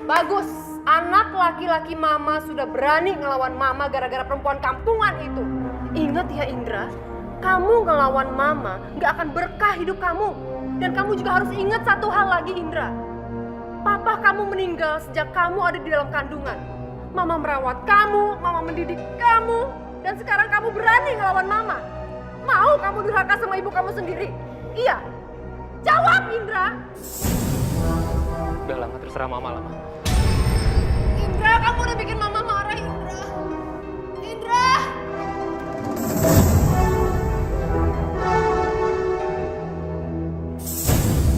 Speaker 4: Bagus, anak laki-laki Mama sudah berani ngelawan Mama gara-gara perempuan kampungan itu. Ingat ya Indra, kamu ngelawan Mama gak akan berkah hidup kamu. Dan kamu juga harus ingat satu hal lagi Indra. Papa kamu meninggal sejak kamu ada di dalam kandungan. Mama merawat kamu, Mama mendidik kamu. Dan sekarang kamu berani ngelawan Mama. Mau kamu durhaka sama ibu kamu sendiri? Iya. Jawab Indra.
Speaker 3: Udah lama terserah Mama lah, Mah.
Speaker 4: Indra, kamu udah bikin Mama marah, Indra. Indra!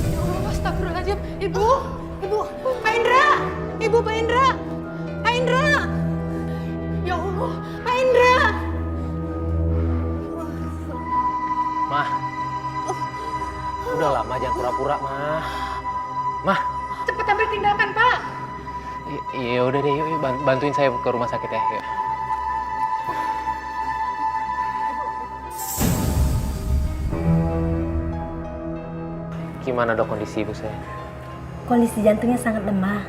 Speaker 4: Ya Allah, astagfirullahaladzim. Ibu, Pak Indra! Ibu, Pak Indra! Pak Indra! Ya Allah, Pak Indra!
Speaker 3: Mah, udah lama jangan pura-pura, Mah. Mah.
Speaker 4: Cepet ambil tindakan, Pak.
Speaker 3: Iya udah deh, yuk bantuin saya ke rumah sakit ya. Yuk. Gimana dok kondisi ibu saya?
Speaker 10: Kondisi jantungnya sangat lemah.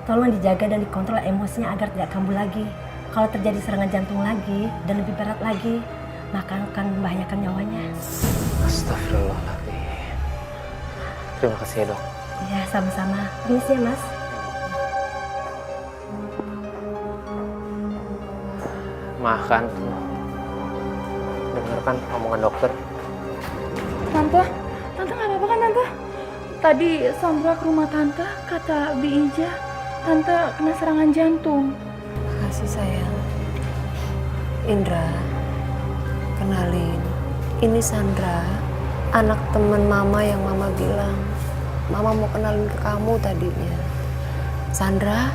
Speaker 10: Tolong dijaga dan dikontrol emosinya agar tidak kambuh lagi. Kalau terjadi serangan jantung lagi dan lebih berat lagi, maka akan membahayakan nyawanya.
Speaker 3: Astagfirullahaladzim. Terima kasih ya dok.
Speaker 10: Ya sama-sama. Permisi ya mas.
Speaker 3: Makan tuh. Dengarkan omongan dokter.
Speaker 7: Tante nggak apa-apa kan Tante? Tadi Sandra ke rumah Tante, kata Bi Ija, Tante kena serangan jantung.
Speaker 4: Makasih sayang. Indra, kenalin, ini Sandra, anak teman Mama yang Mama bilang. Mama mau kenalin ke kamu tadinya. Sandra,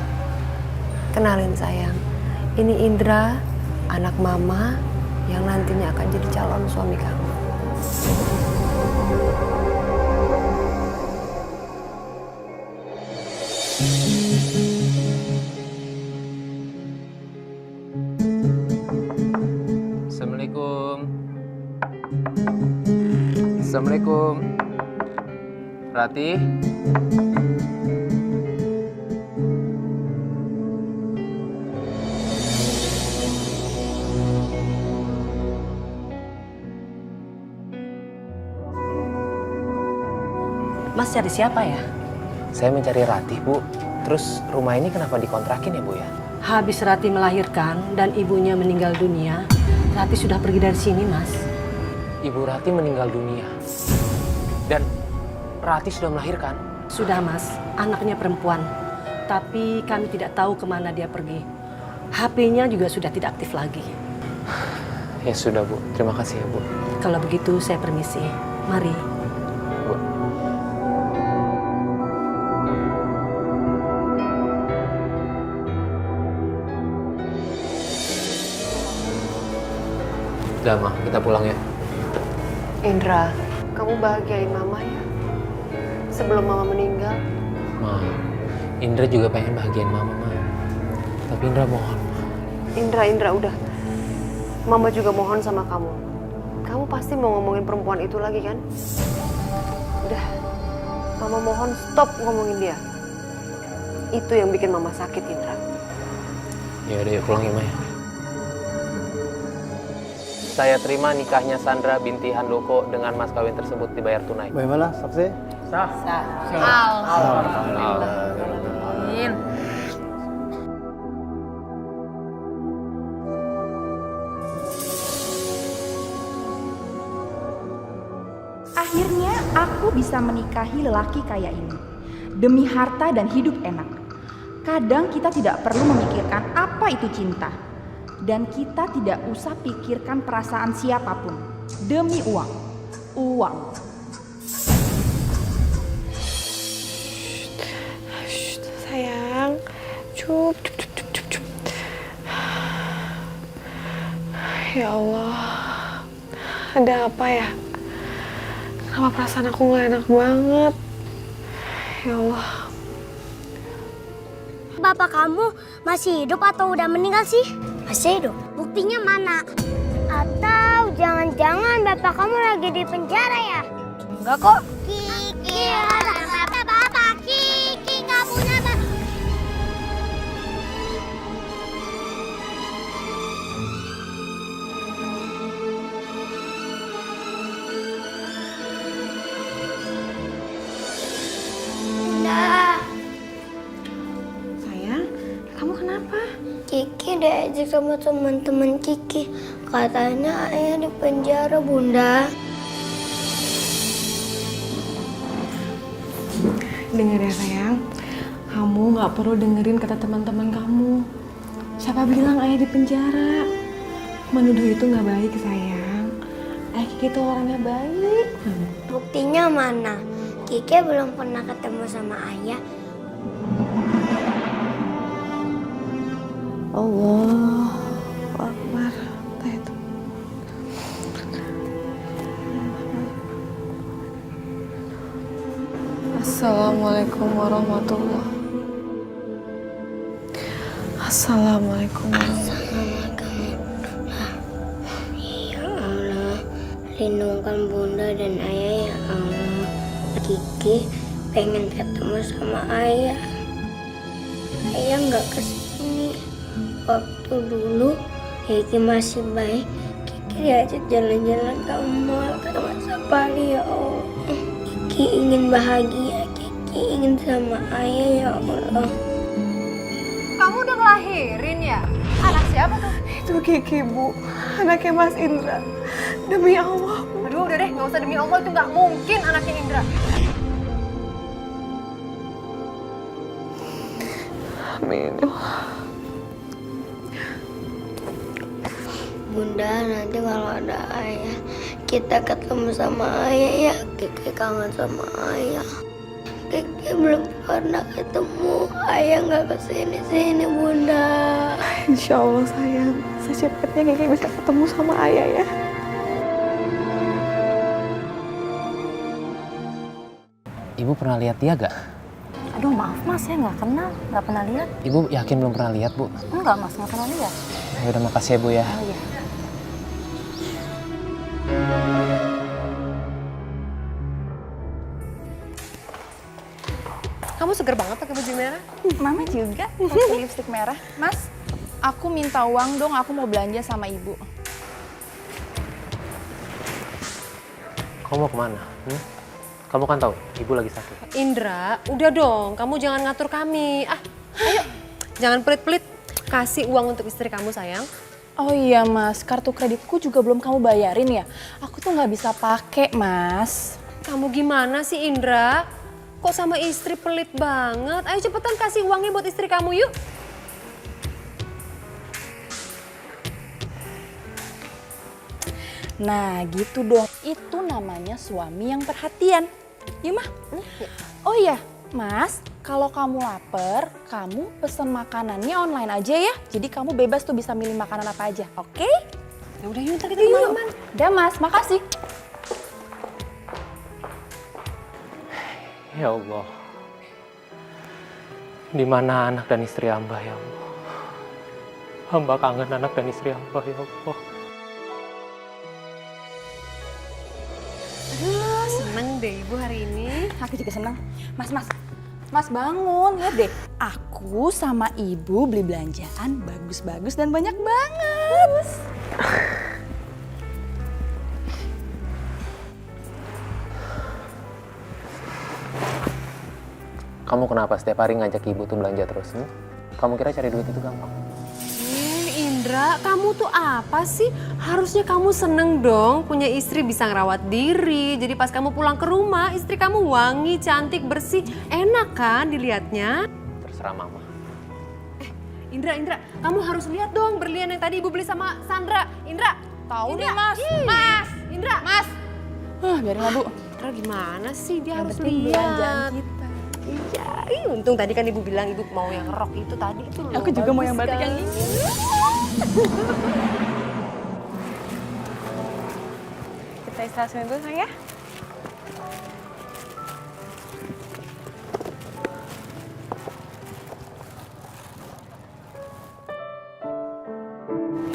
Speaker 4: kenalin sayang, ini Indra, anak Mama yang nantinya akan jadi calon suami kamu.
Speaker 3: Assalamualaikum. Assalamualaikum. Rati.
Speaker 10: Mas cari siapa ya?
Speaker 3: Saya mencari Ratih, Bu. Terus rumah ini kenapa dikontrakin ya, Bu ya?
Speaker 10: Habis Rati melahirkan dan ibunya meninggal dunia, Rati sudah pergi dari sini, Mas.
Speaker 3: Ibu Rati meninggal dunia. Dan Rati sudah melahirkan?
Speaker 10: Sudah, Mas. Anaknya perempuan. Tapi kami tidak tahu kemana dia pergi. HP-nya juga sudah tidak aktif lagi.
Speaker 3: Ya sudah, Bu. Terima kasih ya, Bu.
Speaker 10: Kalau begitu, saya permisi. Mari.
Speaker 3: Bu. Udah, Ma. Kita pulang ya.
Speaker 4: Indra, kamu bahagiain Mama ya? Sebelum Mama meninggal.
Speaker 3: Ma, Indra juga pengen bahagiain Mama, Ma. Tapi Indra mohon, Ma.
Speaker 4: Indra, udah. Mama juga mohon sama kamu. Kamu pasti mau ngomongin perempuan itu lagi kan? Udah, Mama mohon stop ngomongin dia. Itu yang bikin Mama sakit, Indra.
Speaker 3: Ya udah, yuk pulang ya, Maya. Saya terima nikahnya Sandra binti Handoko dengan mas kawin tersebut dibayar tunai.
Speaker 1: Bagaimana, saksi?
Speaker 3: Sah.
Speaker 7: Alhamdulillah.
Speaker 12: Akhirnya aku bisa menikahi lelaki kaya ini. Demi harta dan hidup enak. Kadang kita tidak perlu memikirkan apa itu cinta. Dan kita tidak usah pikirkan perasaan siapapun. Demi uang. Uang.
Speaker 9: Sayang, cup. Ya Allah, ada apa ya? Kenapa perasaan aku gak enak banget? Ya Allah.
Speaker 13: Bapak kamu masih hidup atau udah meninggal sih? Masih hidup. Buktinya mana? Atau jangan-jangan bapak kamu lagi di penjara ya?
Speaker 12: Enggak kok.
Speaker 13: Kiki, bapak Kiki nggak punya bapak. Nah,
Speaker 9: Sayang, kamu kenapa?
Speaker 13: Kiki diajak sama teman-teman Kiki. Katanya ayah di penjara, Bunda.
Speaker 9: Dengar ya sayang, kamu gak perlu dengerin kata teman-teman kamu. Siapa bilang ayah di penjara? Menuduh itu gak baik sayang. Ayah Kiki itu orangnya baik.
Speaker 13: Buktinya mana? Kiki belum pernah ketemu sama ayah.
Speaker 9: Allah Akbar. Assalamualaikum warahmatullahi. Assalamualaikum warahmatullahi.
Speaker 13: Ya Allah, lindungkan Bunda dan ayah ya Allah. Kiki pengen ketemu sama ayah. Ayah nggak kesini. Waktu dulu Kiki masih baik. Kiki diajak jalan-jalan ke mall sama Sapari ya Allah. Kiki ingin bahagia. Kiki ingin sama ayah ya Allah.
Speaker 4: Kamu udah ngelahirin ya? Anak siapa tuh?
Speaker 9: Itu Kiki, Bu. Anaknya Mas Indra. Demi Allah.
Speaker 4: Aduh udah deh, nggak usah demi Allah, itu nggak mungkin anaknya Indra.
Speaker 9: Amin.
Speaker 13: Bunda, nanti kalau ada ayah, kita ketemu sama ayah ya. Kiki kangen sama ayah. Kiki belum pernah ketemu. Ayah nggak kesini-sini, Bunda.
Speaker 9: Insya Allah sayang, secepatnya Kiki bisa ketemu sama ayah ya.
Speaker 3: Ibu pernah lihat dia gak?
Speaker 11: Aduh maaf mas, saya nggak kenal, nggak pernah lihat.
Speaker 3: Ibu yakin belum pernah lihat, Bu?
Speaker 11: Enggak mas, nggak pernah lihat.
Speaker 3: Ya udah, makasih ya, Bu ya.
Speaker 11: Oh iya.
Speaker 4: Kamu seger banget pakai baju merah.
Speaker 12: Mama juga pakai lipstik merah. Mas, aku minta uang dong, aku mau belanja sama ibu.
Speaker 3: Kamu mau kemana? Kamu kan tahu, Ibu lagi sakit.
Speaker 4: Indra, udah dong, kamu jangan ngatur kami. Ayo, jangan pelit-pelit. Kasih uang untuk istri kamu, sayang.
Speaker 12: Oh iya mas, kartu kreditku juga belum kamu bayarin ya? Aku tuh nggak bisa pakai mas.
Speaker 4: Kamu gimana sih Indra? Kok sama istri pelit banget? Ayo cepetan kasih uangnya buat istri kamu yuk.
Speaker 12: Nah gitu dong, itu namanya suami yang perhatian. Ya mah? Oh iya, mas, kalau kamu lapar, kamu pesen makanannya online aja ya. Jadi kamu bebas tuh bisa milih makanan apa aja, oke?
Speaker 4: Ya udah yuk, ntar kita kemana-mana.
Speaker 12: Udah mas, makasih.
Speaker 3: Ya Allah, di mana anak dan istri hamba ya Allah? Hamba kangen anak dan istri hamba ya Allah.
Speaker 4: Aduh, seneng deh ibu hari ini.
Speaker 12: aku juga senang. Mas bangun, lihat deh. Aku sama ibu beli belanjaan bagus-bagus dan banyak banget.
Speaker 3: Kamu kenapa setiap hari ngajak ibu tuh belanja terus? Kamu kira cari duit itu gampang?
Speaker 4: Indra, kamu tuh apa sih? Harusnya kamu seneng dong punya istri bisa ngerawat diri. Jadi pas kamu pulang ke rumah, istri kamu wangi, cantik, bersih. Enak kan dilihatnya?
Speaker 3: Terserah mama.
Speaker 4: Indra, kamu harus lihat dong berlian yang tadi ibu beli sama Sandra. Indra, tahu nih Mas. Mas, Indra. Mas.
Speaker 12: Biarin lah Bu.
Speaker 4: Indra gimana sih? Dia harus
Speaker 12: penting
Speaker 4: lihat.
Speaker 12: belanjaan kita.
Speaker 4: Iya, untung tadi kan ibu bilang ibu mau yang rok itu tadi itu loh.
Speaker 12: Aku juga mau yang batik yang ini.
Speaker 2: Kita istirahat dulu sayang ya.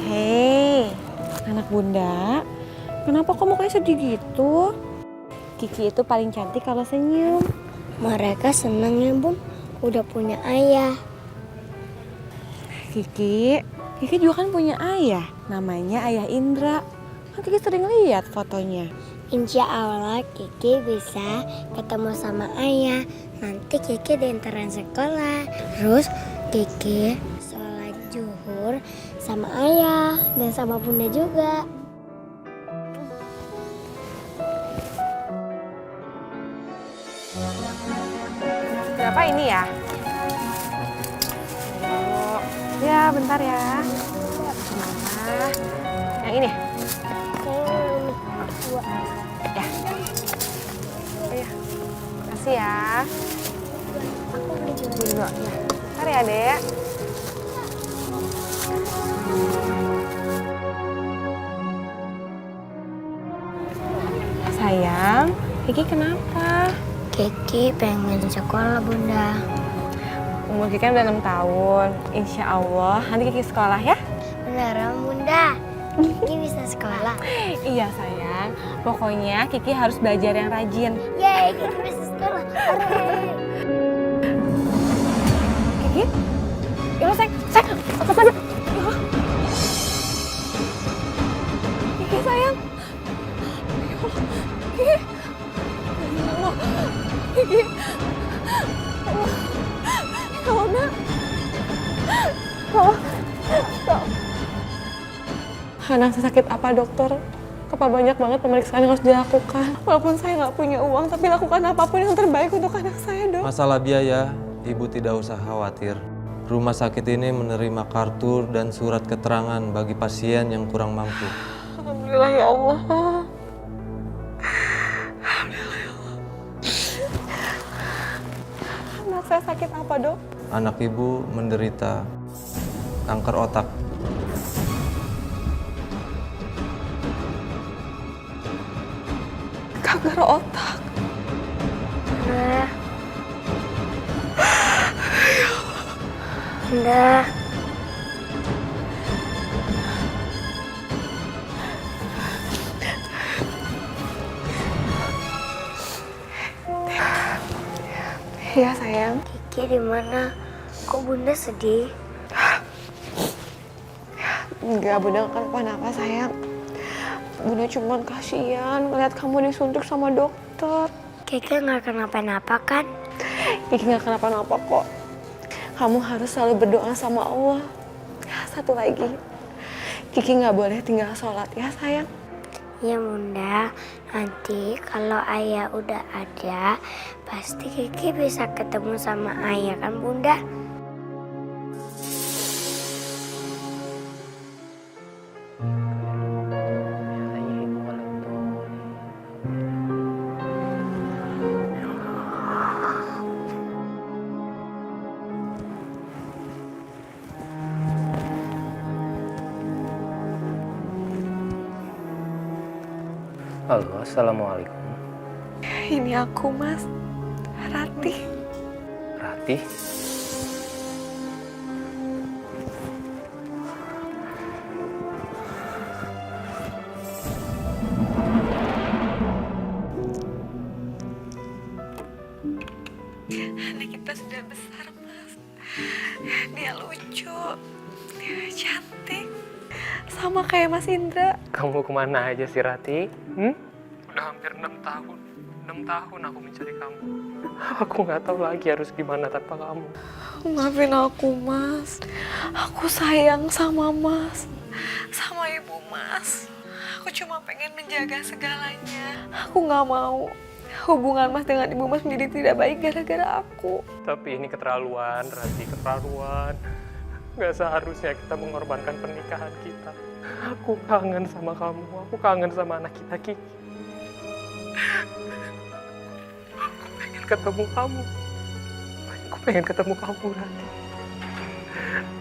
Speaker 2: Hei, anak bunda, kenapa kamu kayak sedih gitu? Kiki itu paling cantik kalau senyum.
Speaker 13: Mereka senang ya Bun, udah punya ayah.
Speaker 2: Kiki juga kan punya ayah, namanya Ayah Indra. Kan Kiki sering lihat fotonya.
Speaker 13: Insya Allah Kiki bisa ketemu sama ayah. Nanti Kiki diantarin sekolah. Terus Kiki sholat zuhur sama ayah dan sama bunda juga.
Speaker 2: Berapa ini ya? Ya, bentar ya. Mana? Yang ini? Ya. Iya. Kasih ya. Aku beli dulu. Ya. Bentar ya, Dek. Sayang, Kiki kenapa?
Speaker 13: Kiki pengen sekolah Bunda.
Speaker 2: Umur Kiki kan udah 6 tahun. Insya Allah nanti Kiki sekolah ya.
Speaker 13: Beneran Bunda? Kiki bisa sekolah?
Speaker 2: Iya sayang. Pokoknya Kiki harus belajar yang rajin.
Speaker 13: Yeay, Kiki bisa sekolah.
Speaker 2: Kiki? Ya lo sayang. Apa aja? Kiki sayang. Kiki. Kiki. Kalau nak. Anak saya sakit apa dokter? Apa banyak banget pemeriksaan yang harus dilakukan? Walaupun saya nggak punya uang, tapi lakukan apapun yang terbaik untuk anak saya, dok.
Speaker 14: Masalah biaya, ibu tidak usah khawatir. Rumah sakit ini menerima kartu dan surat keterangan bagi pasien yang kurang mampu.
Speaker 2: Alhamdulillah ya Allah. Anak saya sakit apa, dok?
Speaker 14: Anak ibu menderita kanker otak.
Speaker 2: Kanker otak.
Speaker 13: Bunda.
Speaker 2: Iya sayang.
Speaker 13: Kiki di mana? Kok Bunda sedih?
Speaker 2: Enggak, Bunda nggak kenapa-napa sayang. Bunda cuma kasihan melihat kamu disuntik sama dokter.
Speaker 13: Kiki nggak kenapa-napa kan?
Speaker 2: Kiki nggak kenapa-napa kok. Kamu harus selalu berdoa sama Allah. Satu lagi, Kiki nggak boleh tinggal sholat ya sayang.
Speaker 13: Ya Bunda, nanti kalau ayah udah ada, pasti Kiki bisa ketemu sama ayah kan Bunda?
Speaker 3: Halo, assalamualaikum.
Speaker 2: Ini aku Mas, Ratih.
Speaker 3: Ratih?
Speaker 2: Anak kita sudah besar, Mas. Dia lucu, dia cantik, sama kayak Mas Indra.
Speaker 3: Kamu kemana aja sih, Rati? Udah hampir 6 tahun. 6 tahun aku mencari kamu. Aku nggak tahu lagi harus gimana tanpa kamu.
Speaker 2: Maafin aku, Mas. Aku sayang sama Mas, sama ibu Mas. Aku cuma pengen menjaga segalanya. Aku nggak mau hubungan Mas dengan ibu Mas menjadi tidak baik gara-gara aku.
Speaker 3: Tapi ini keterlaluan, Rati, keterlaluan. Gak seharusnya kita mengorbankan pernikahan kita. Aku kangen sama kamu, aku kangen sama anak kita, Kiki. Aku pengen ketemu kamu. Aku pengen ketemu kamu, Rati.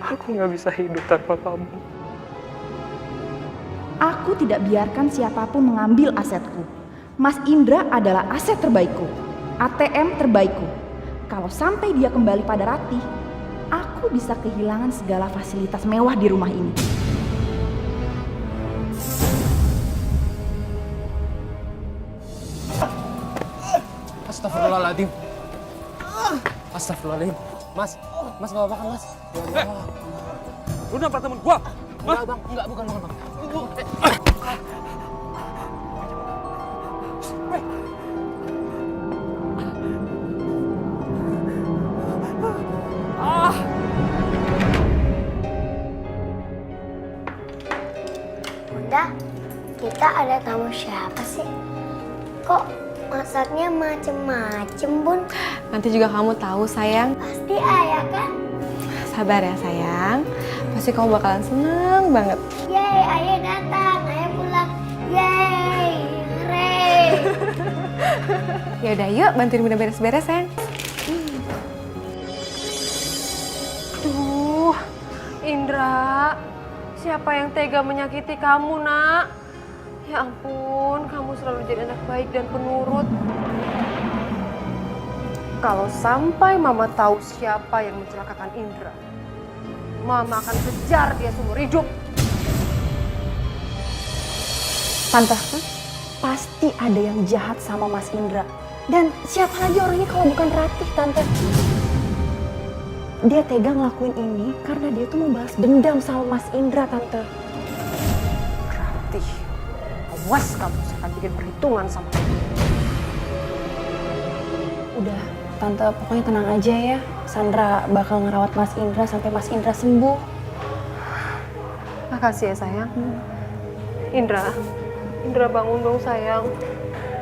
Speaker 3: Aku gak bisa hidup tanpa kamu.
Speaker 12: Aku tidak biarkan siapapun mengambil asetku. Mas Indra adalah aset terbaikku, ATM terbaikku. Kalau sampai dia kembali pada Ratih, aku bisa kehilangan segala fasilitas mewah di rumah ini.
Speaker 3: Astagfirullahaladzim. Astagfirullahaladzim. Mas gak apa-apa kan, Mas?
Speaker 1: Lu nampar temen gua?
Speaker 3: Enggak, Bang. Enggak, bukan, Bang.
Speaker 13: Bunda, kita ada tamu siapa sih? Kok masaknya macem-macem, Bun?
Speaker 2: Nanti juga kamu tahu, sayang.
Speaker 13: Pasti ayah kan?
Speaker 2: Sabar ya, sayang. Pasti kamu bakalan seneng banget.
Speaker 13: Yeay, ayah datang, ayah pulang. Yeay, hooray.
Speaker 2: Yaudah, yuk bantuin Bunda beres-beres, sayang.
Speaker 4: Aduh, Indra, siapa yang tega menyakiti kamu, Nak? Ya ampun, kamu selalu jadi anak baik dan penurut. Kalau sampai Mama tahu siapa yang mencelakakan Indra, Mama akan kejar dia seumur hidup.
Speaker 12: Tante, pasti ada yang jahat sama Mas Indra. Dan siapa lagi orangnya kalau bukan Ratih, Tante? Dia tega ngelakuin ini karena dia tuh mau balas dendam sama Mas Indra, Tante.
Speaker 4: Ratih, awas kamu, saya akan bikin perhitungan sama kamu.
Speaker 12: Udah, Tante, pokoknya tenang aja ya. Sandra bakal ngerawat Mas Indra sampai Mas Indra sembuh.
Speaker 4: Makasih ya, sayang. Indra bangun dong, sayang.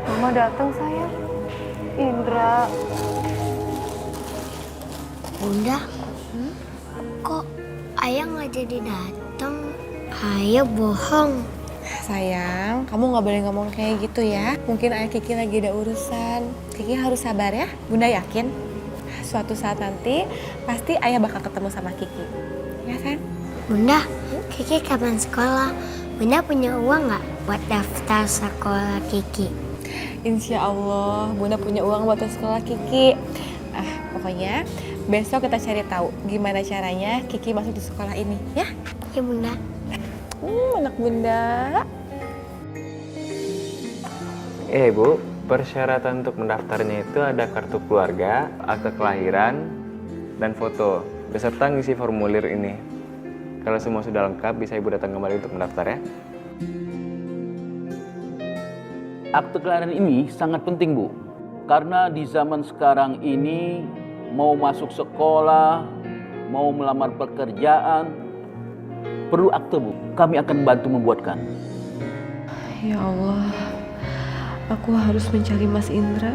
Speaker 4: Mama datang, sayang. Indra.
Speaker 13: Bunda, kok ayah nggak jadi datang? Ayah bohong.
Speaker 2: Sayang, kamu nggak boleh ngomong kayak gitu ya. Mungkin ayah Kiki lagi ada urusan. Kiki harus sabar ya. Bunda yakin suatu saat nanti pasti ayah bakal ketemu sama Kiki. Ya, sayang?
Speaker 13: Bunda, Kiki kapan sekolah? Bunda punya uang nggak buat daftar sekolah Kiki?
Speaker 2: Insya Allah, Bunda punya uang buat sekolah Kiki. Pokoknya besok kita cari tahu gimana caranya Kiki masuk di sekolah ini, ya?
Speaker 13: Ya, Bunda.
Speaker 2: Anak Bunda.
Speaker 3: Bu, persyaratan untuk mendaftarnya itu ada kartu keluarga, akte kelahiran, dan foto, beserta ngisi formulir ini. Kalau semua sudah lengkap, bisa Ibu datang kembali untuk mendaftar ya.
Speaker 15: Akte kelahiran ini sangat penting, Bu. Karena di zaman sekarang ini, mau masuk sekolah, mau melamar pekerjaan, perlu akte, Bu. Kami akan bantu membuatkan.
Speaker 9: Ya Allah, aku harus mencari Mas Indra.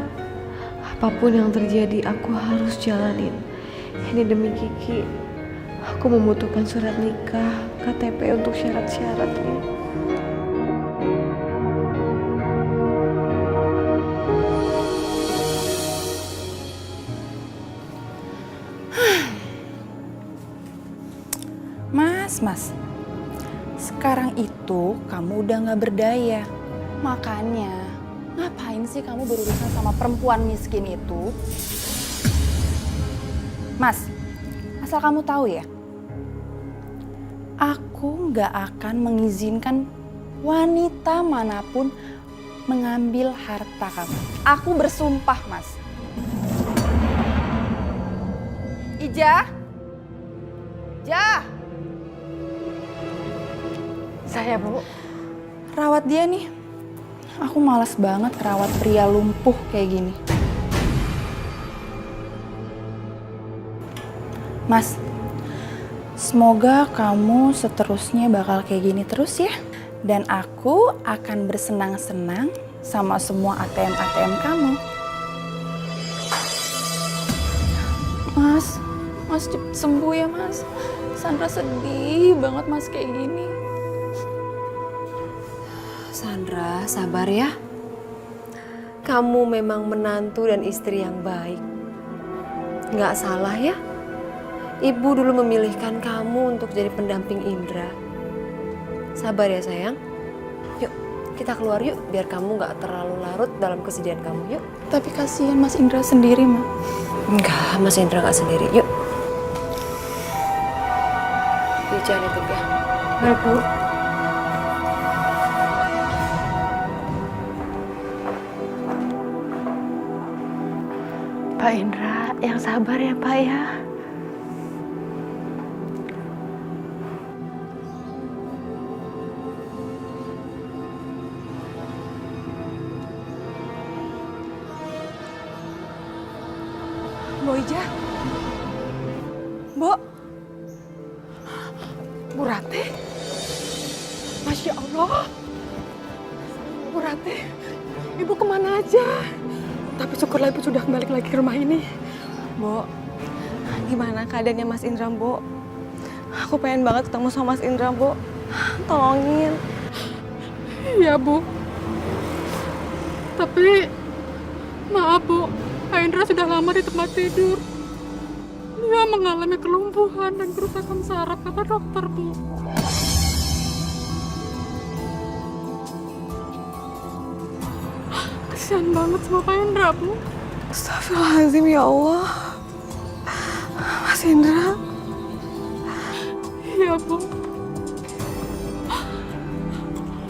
Speaker 9: Apapun yang terjadi, aku harus jalanin. Ini demi Kiki. Aku membutuhkan surat nikah, KTP untuk syarat-syaratnya.
Speaker 12: Mas, sekarang itu kamu udah gak berdaya. Makanya, ngapain sih kamu berurusan sama perempuan miskin itu? Mas, asal kamu tahu ya, aku gak akan mengizinkan wanita manapun mengambil harta kamu. Aku bersumpah, Mas. Ija? Ja?
Speaker 2: Saya, Bu.
Speaker 12: Rawat dia nih. Aku malas banget rawat pria lumpuh kayak gini. Mas, semoga kamu seterusnya bakal kayak gini terus ya. Dan aku akan bersenang-senang sama semua ATM kamu. Mas cepet sembuh ya Mas. Sandra sedih banget Mas kayak gini.
Speaker 4: Sandra, sabar ya. Kamu memang menantu dan istri yang baik. Nggak salah ya. Ibu dulu memilihkan kamu untuk jadi pendamping Indra. Sabar ya sayang. Yuk, kita keluar yuk biar kamu nggak terlalu larut dalam kesedihan kamu. Yuk.
Speaker 12: Tapi kasihan Mas Indra sendiri, Ma.
Speaker 4: Enggak, Mas Indra nggak sendiri. Yuk. Jangan tegang.
Speaker 2: Ya, Bu. Pak Indra, yang sabar ya Pak ya. Bu Ija. Bu. Bu Ratih. Masya Allah. Bu Ratih, Ibu kemana aja? Tapi syukurlah Ibu sudah balik lagi ke rumah ini. Bu, gimana keadaannya Mas Indra, Bu? Aku pengen banget ketemu sama Mas Indra, Bu. Tolongin.
Speaker 7: Iya, Bu. Tapi, maaf, Bu. Pak Indra sudah lama di tempat tidur. Dia mengalami kelumpuhan dan kerusakan saraf, kata dokter, Bu. Kasihan banget sama Pak Indra, Bu.
Speaker 2: Astagfirullahaladzim, ya Allah. Mas Indra.
Speaker 7: Iya, Bu.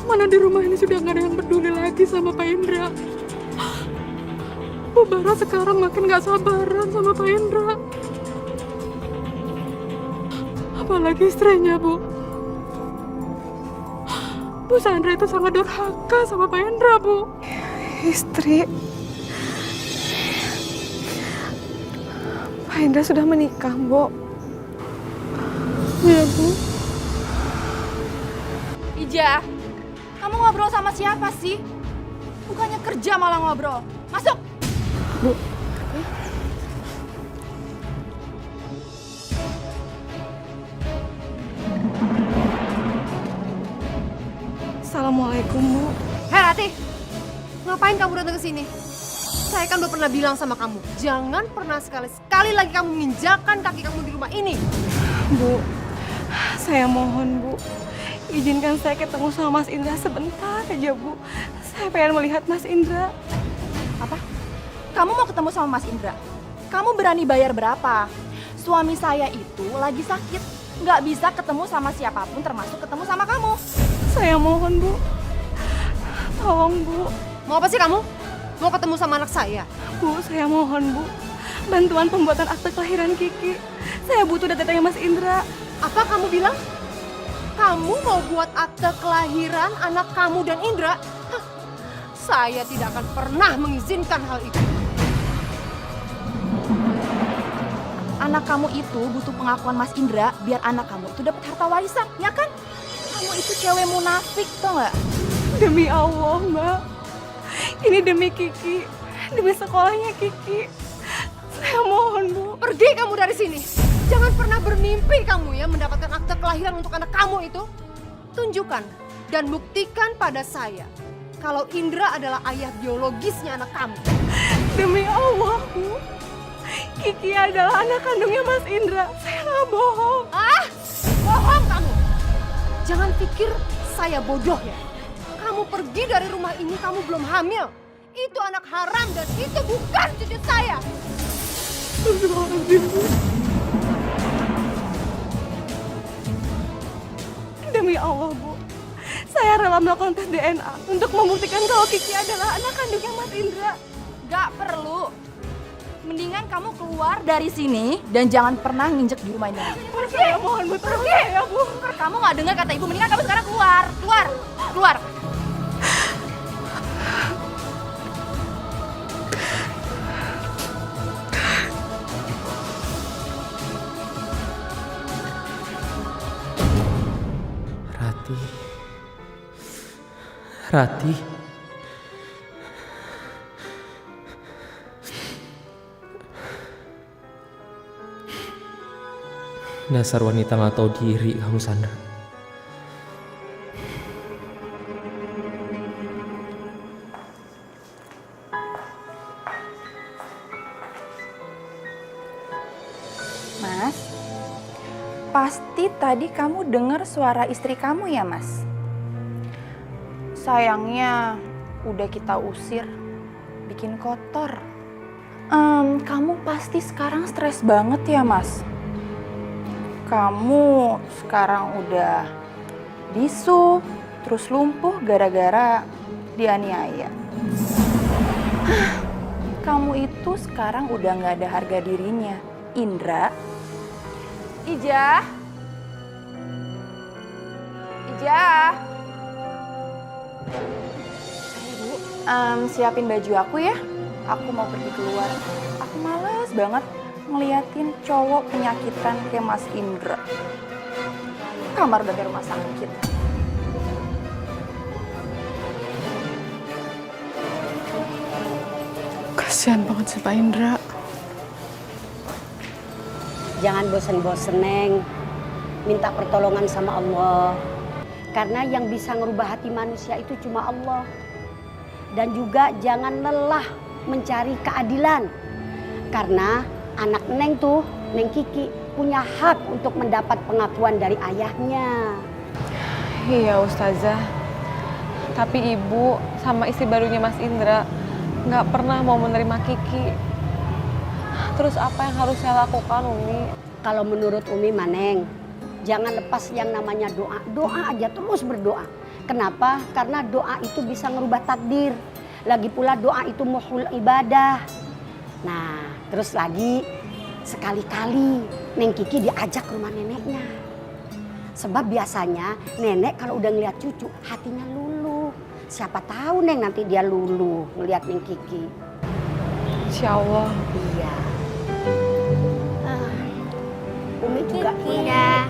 Speaker 7: Mana di rumah ini sudah nggak ada yang peduli lagi sama Pak Indra. Bu Bara sekarang makin gak sabaran sama Pak Indra. Apalagi istrinya, Bu. Bu Sandra itu sangat durhaka sama Pak Indra, Bu.
Speaker 2: Istri. Pak Indra sudah menikah, Bu.
Speaker 7: Iya, Bu.
Speaker 12: Ija, kamu ngobrol sama siapa sih? Bukannya kerja malah ngobrol. Masuk!
Speaker 2: Bu. Assalamualaikum, Bu.
Speaker 4: Hei Ratih, ngapain kamu datang ke sini? Saya kan udah pernah bilang sama kamu, jangan pernah sekali-sekali lagi kamu menginjakan kaki kamu di rumah ini.
Speaker 2: Bu, saya mohon, Bu. Izinkan saya ketemu sama Mas Indra sebentar aja, Bu. Saya pengen melihat Mas Indra.
Speaker 12: Apa? Kamu mau ketemu sama Mas Indra? Kamu berani bayar berapa? Suami saya itu lagi sakit. Nggak bisa ketemu sama siapapun termasuk ketemu sama kamu.
Speaker 2: Saya mohon, Bu. Tolong, Bu.
Speaker 4: Mau apa sih kamu? Mau ketemu sama anak saya?
Speaker 2: Bu, saya mohon, Bu. Bantuan pembuatan akte kelahiran Kiki. Saya butuh datanya Mas Indra.
Speaker 4: Apa kamu bilang? Kamu mau buat akte kelahiran anak kamu dan Indra? Hah, saya tidak akan pernah mengizinkan hal itu.
Speaker 12: Anak kamu itu butuh pengakuan Mas Indra biar anak kamu itu dapat harta warisan, ya kan? Kamu itu cewek munafik, tau nggak?
Speaker 2: Demi Allah, Mbak. Ini demi Kiki. Demi sekolahnya Kiki. Saya mohon, Bu.
Speaker 4: Pergi kamu dari sini. Jangan pernah bermimpi kamu ya mendapatkan akte kelahiran untuk anak kamu itu. Tunjukkan dan buktikan pada saya kalau Indra adalah ayah biologisnya anak kamu.
Speaker 2: Demi Allah, Bu. Kiki adalah anak kandungnya Mas Indra. Saya nggak bohong.
Speaker 4: Ah, bohong kamu. Jangan pikir saya bodoh ya. Kamu pergi dari rumah ini, kamu belum hamil. Itu anak haram dan itu bukan cucu saya.
Speaker 2: Demi Allah, Bu. Saya rela melakukan tes DNA untuk membuktikan kalau Kiki adalah anak kandungnya Mas Indra.
Speaker 12: Gak perlu. Mendingan kamu keluar dari sini dan jangan pernah nginjek di rumah ini.
Speaker 9: Saya mohon Bu, tolong saya Bu.
Speaker 12: Kamu nggak dengar kata ibu, mendingan kamu sekarang keluar, keluar, keluar.
Speaker 3: Rati. Dasar wanita nggak tahu diri kamu, Sandra.
Speaker 12: Mas, pasti tadi kamu dengar suara istri kamu ya, Mas? Sayangnya udah kita usir, bikin kotor. Kamu pasti sekarang stres banget ya, Mas? Kamu sekarang udah bisu, terus lumpuh gara-gara dianiaya. Kamu itu sekarang udah nggak ada harga dirinya. Indra, Ijah, siapin baju aku ya. Aku mau pergi keluar. Aku males banget ngeliatin cowok penyakitan kayak Mas Indra. Kamar udah kayak rumah sakit.
Speaker 6: Kasihan banget sih Pak Indra.
Speaker 10: Jangan bosen-bosen, Neng. Minta pertolongan sama Allah. Karena yang bisa ngerubah hati manusia itu cuma Allah. Dan juga jangan lelah mencari keadilan. Karena anak Neng tuh, Neng Kiki, punya hak untuk mendapat pengakuan dari ayahnya.
Speaker 2: Iya Ustazah, tapi ibu sama istri barunya Mas Indra nggak pernah mau menerima Kiki. Terus apa yang harus saya lakukan, Umi?
Speaker 10: Kalau menurut Umi Maneng, jangan lepas yang namanya doa. Doa aja, terus berdoa. Kenapa? Karena doa itu bisa ngerubah takdir. Lagi pula doa itu muhul ibadah. Nah, terus lagi sekali-kali Neng Kiki diajak ke rumah neneknya. Sebab biasanya nenek kalau udah ngeliat cucu hatinya luluh. Siapa tahu Neng nanti dia luluh ngeliat Neng Kiki.
Speaker 2: Insya Allah.
Speaker 10: Iya. Umi juga
Speaker 16: iya.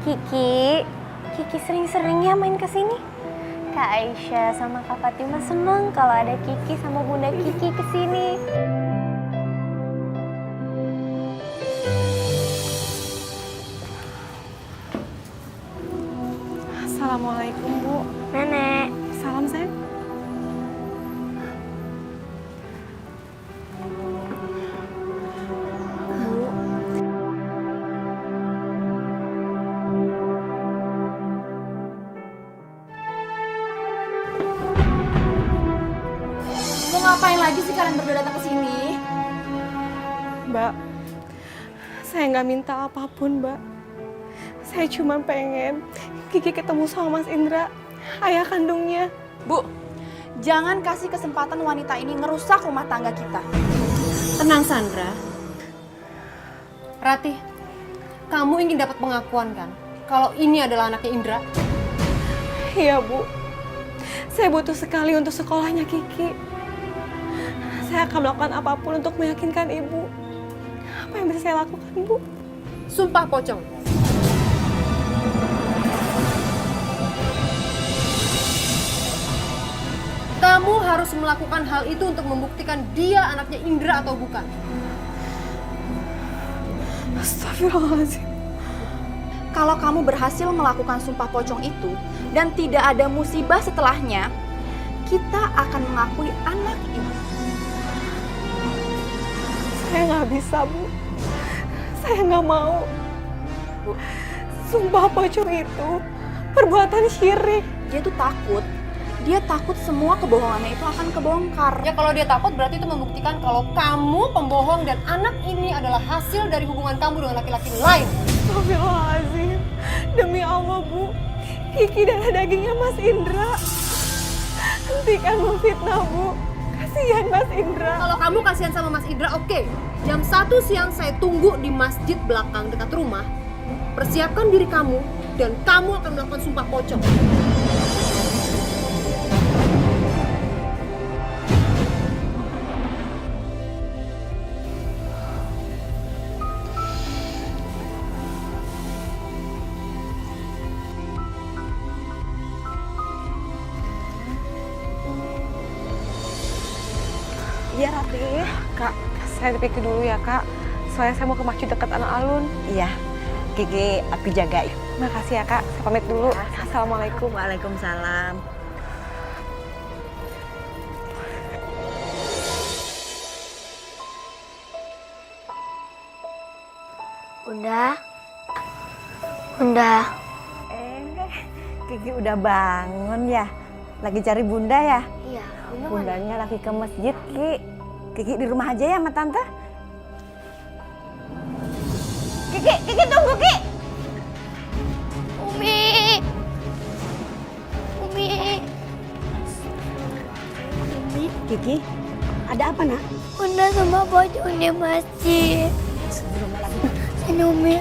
Speaker 16: Kiki sering-sering ya main ke sini. Kak Aisyah sama Kak Fatima seneng kalau ada Kiki sama Bunda Kiki ke sini.
Speaker 2: Assalamualaikum, Bu.
Speaker 16: Nenek.
Speaker 2: Salam, sayang.
Speaker 12: Mau ngapain lagi sih kalian berdua datang ke sini?
Speaker 2: Mbak, saya nggak minta apapun, Mbak. Saya cuma pengen Kiki ketemu sama Mas Indra, ayah kandungnya.
Speaker 12: Bu, jangan kasih kesempatan wanita ini ngerusak rumah tangga kita.
Speaker 4: Tenang Sandra. Ratih, kamu ingin dapat pengakuan kan? Kalau ini adalah anaknya Indra?
Speaker 2: Iya, Bu. Saya butuh sekali untuk sekolahnya Kiki. Saya akan melakukan apapun untuk meyakinkan Ibu. Apa yang bisa saya lakukan, Bu?
Speaker 4: Sumpah pocong. Kamu harus melakukan hal itu untuk membuktikan dia anaknya Indra atau bukan.
Speaker 2: Astagfirullahaladzim.
Speaker 12: Kalau kamu berhasil melakukan sumpah pocong itu dan tidak ada musibah setelahnya, kita akan mengakui anak ibu.
Speaker 2: Saya nggak bisa, Bu. Saya nggak mau. Bu, sumpah pocong itu perbuatan syirik.
Speaker 12: Dia tuh takut. Dia takut semua kebohongannya itu akan kebongkar.
Speaker 4: Ya kalau dia takut berarti itu membuktikan kalau kamu pembohong dan anak ini adalah hasil dari hubungan kamu dengan laki-laki lain.
Speaker 2: Astagfirullahaladzim. Demi Allah, Bu. Kiki darah dagingnya Mas Indra. Hentikan memfitnah, Bu.
Speaker 9: kasihan Mas Indra.
Speaker 4: Kalau kamu kasihan sama Mas Indra, oke. Jam 1 siang saya tunggu di masjid belakang dekat rumah. Persiapkan diri kamu dan kamu akan melakukan sumpah pocong.
Speaker 2: Iya Rati. Kak, saya dipikir dulu ya Kak. Soalnya saya mau ke masjid dekat alun-alun.
Speaker 11: Iya, Gigi aku jaga.
Speaker 2: Makasih ya Kak, saya pamit dulu. Assalamualaikum.
Speaker 11: Waalaikumsalam.
Speaker 16: Bunda. Bunda.
Speaker 11: Gigi udah bangun ya? Lagi cari Bunda ya?
Speaker 16: Iya.
Speaker 11: Bundanya lagi ke masjid, Ki. Kiki di rumah aja ya sama Tante. Kiki tunggu, Ki.
Speaker 16: Umi.
Speaker 10: Kiki, ada apa nak?
Speaker 16: Bunda sama pocong di masjid. Sini Umi.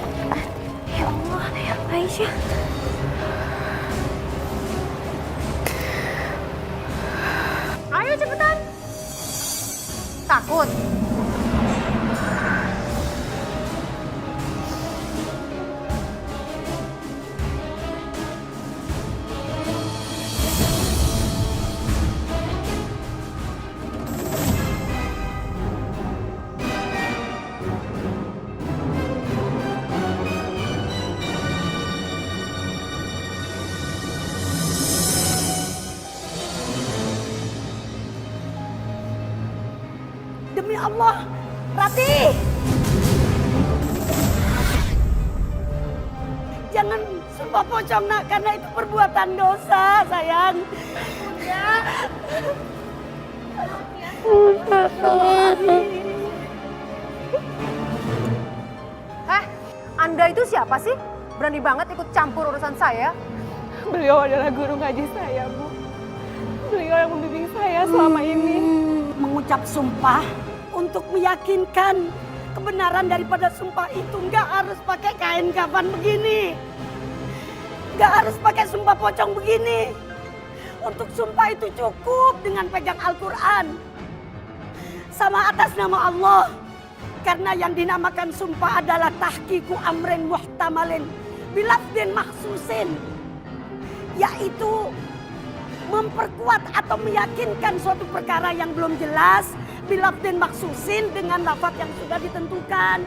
Speaker 16: Ya Allah, Aisyah.
Speaker 4: Ayo cepetan. Takut?
Speaker 10: Demi Allah, Rati! Jangan sumpah pocong nak, karena itu perbuatan dosa, sayang.
Speaker 4: Anda itu siapa sih? Berani banget ikut campur urusan saya?
Speaker 9: Beliau adalah guru ngaji saya, Bu. Beliau yang membimbing saya selama ini.
Speaker 10: Mengucap sumpah untuk meyakinkan kebenaran daripada sumpah itu nggak harus pakai kain kafan begini. Nggak harus pakai sumpah pocong begini. Untuk sumpah itu cukup dengan pegang Al-Quran. Sama atas nama Allah. Karena yang dinamakan sumpah adalah tahqiqu amrin muhtamalin bilafdin makhsusin. Yaitu memperkuat atau meyakinkan suatu perkara yang belum jelas bilafdin makhsusin dengan lafaz yang sudah ditentukan.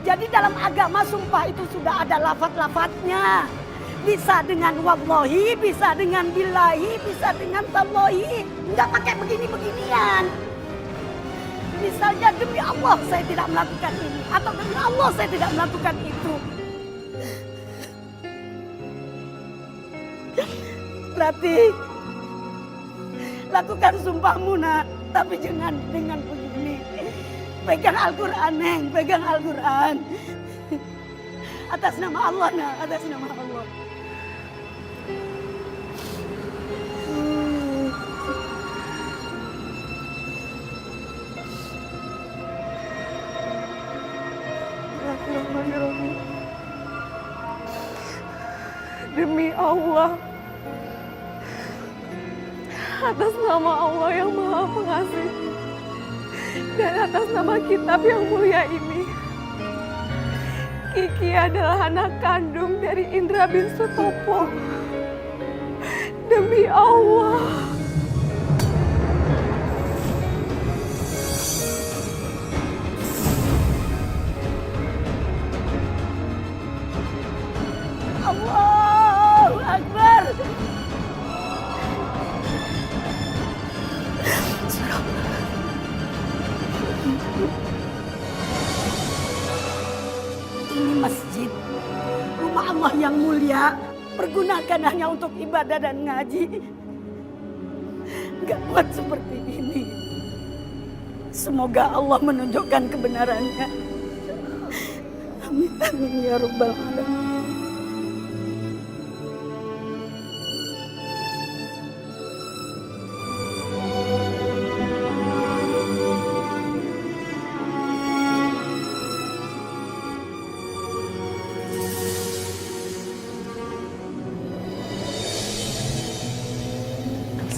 Speaker 10: Jadi dalam agama sumpah itu sudah ada lafaz-lafaznya. Bisa dengan wallahi, bisa dengan billahi, bisa dengan tallahi. Enggak pakai begini-beginian. Misalnya demi Allah saya tidak melakukan ini, atau demi Allah saya tidak melakukan itu. Berarti lakukan sumpahmu nak, tapi jangan dengan begini. Pegang Al-Quran, Neng, pegang Al-Quran. Atas nama Allah nak, atas nama Allah.
Speaker 9: Demi Allah, atas nama Allah yang Maha Pengasih dan atas nama kitab yang mulia ini, Kiki adalah anak kandung dari Indra bin Sutopo. Demi Allah.
Speaker 10: Allahu Akbar. Ini masjid, rumah Allah yang mulia. Pergunakan hanya untuk ibadah dan ngaji. Gak buat seperti ini. Semoga Allah menunjukkan kebenarannya. Amin, amin ya Rabbal Alamin.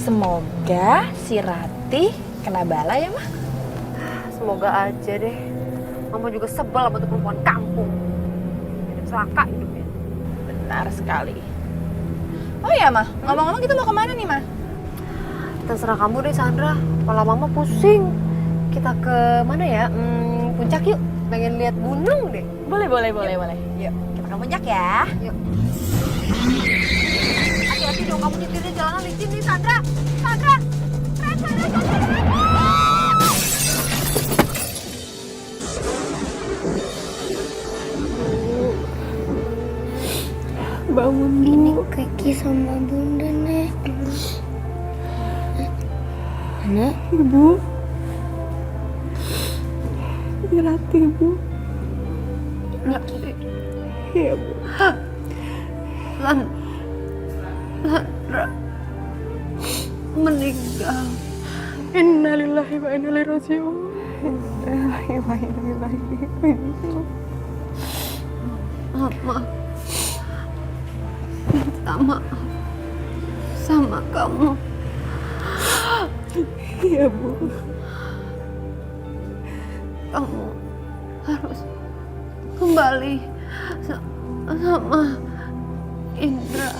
Speaker 7: Semoga si Ratih kena bala ya, Mah.
Speaker 4: Semoga aja deh. Mama juga sebel sama tuh perempuan kampung. Jadi celaka hidupnya.
Speaker 7: Benar sekali. Oh ya, Mah. Ngomong-ngomong kita mau kemana nih, Mah?
Speaker 4: Terserah kamu deh, Sandra. Kepala Mama pusing. Kita ke mana ya? Puncak yuk. Pengen lihat gunung deh.
Speaker 7: Boleh. Yuk, kita ke puncak ya.
Speaker 4: Yuk. Hati-hati dong, kamu nyetirnya jalanan licin nih, Sandra. Sandra.
Speaker 9: Bangun, Bu.
Speaker 13: Ini Kiki sama Bunda, Nek. Nek?
Speaker 9: Ibu. Ratih, Bu. Iya, Bu.
Speaker 4: Sandra meninggal.
Speaker 9: Innalillahi wa inna ilaihi raji'un. Innalillahi wa inna ilaihi raji'un.
Speaker 4: Mama minta maaf sama kamu.
Speaker 9: Iya, Bu.
Speaker 4: Kamu harus kembali sama Indra.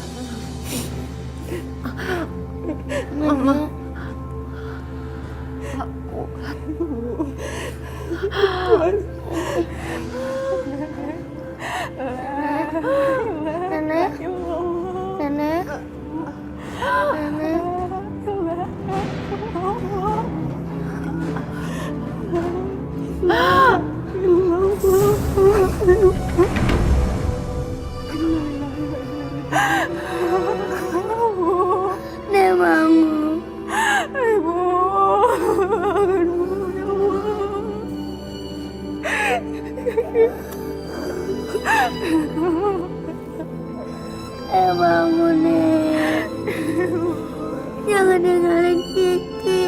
Speaker 4: Mama tak kuat.
Speaker 13: Nenek? Nenek? Nenek? Nek bangun.
Speaker 9: Ibu.
Speaker 13: Nek bangun, Nek. Jangan tinggalin Kiki.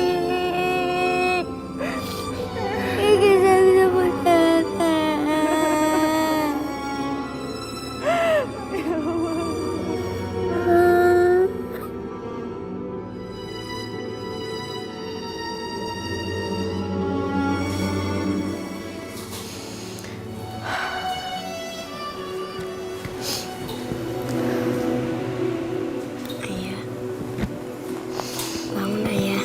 Speaker 13: Kiki sayang sama Nenek. Ayah, bangun Ayah.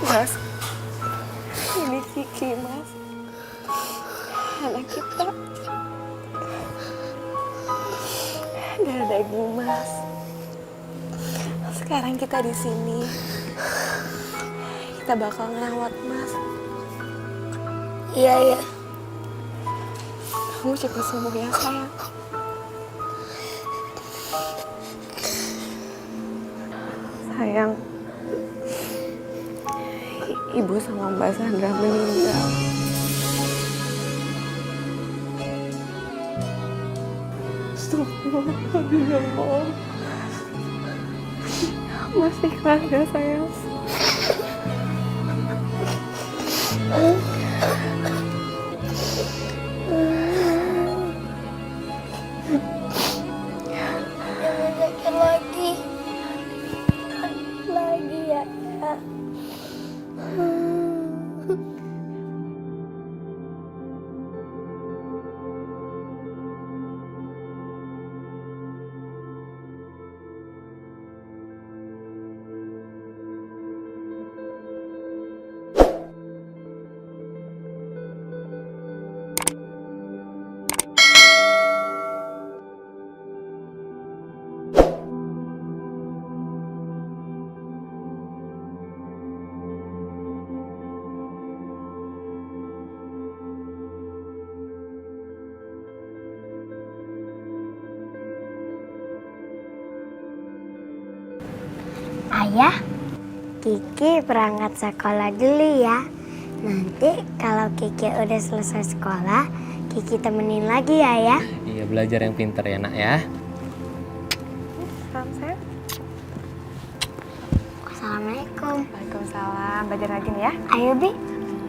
Speaker 9: Mas, ini Kiki, Mas. Anak kita darah daging, Mas. Sekarang kita di sini. Kita bakal ngerawat Mas.
Speaker 13: Iya, ya.
Speaker 9: Kamu cepat sembuh ya, sayang. Sayang, Ibu sama Mbak Sandra meninggal. Astagfirullah. Masih ikhlas gak, sayang?
Speaker 13: Jangan sakit lagi. Lagi ya, Kak. Ayah, Kiki berangkat sekolah dulu ya. Nanti kalau Kiki udah selesai sekolah, Kiki temenin lagi ya, ya.
Speaker 3: Iya, belajar yang pintar ya, Nak ya.
Speaker 2: Salam, sayang.
Speaker 13: Assalamualaikum.
Speaker 2: Waalaikumsalam. Belajar lagi nih ya.
Speaker 13: Ayo, Bi.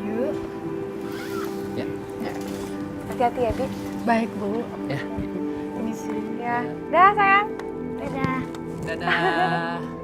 Speaker 2: Yuk. Hati-hati ya, Bi.
Speaker 6: Baik, Bu.
Speaker 3: Ya.
Speaker 6: Ini sih.
Speaker 2: Ya. Dah, sayang.
Speaker 16: Dadah.
Speaker 3: Dadah.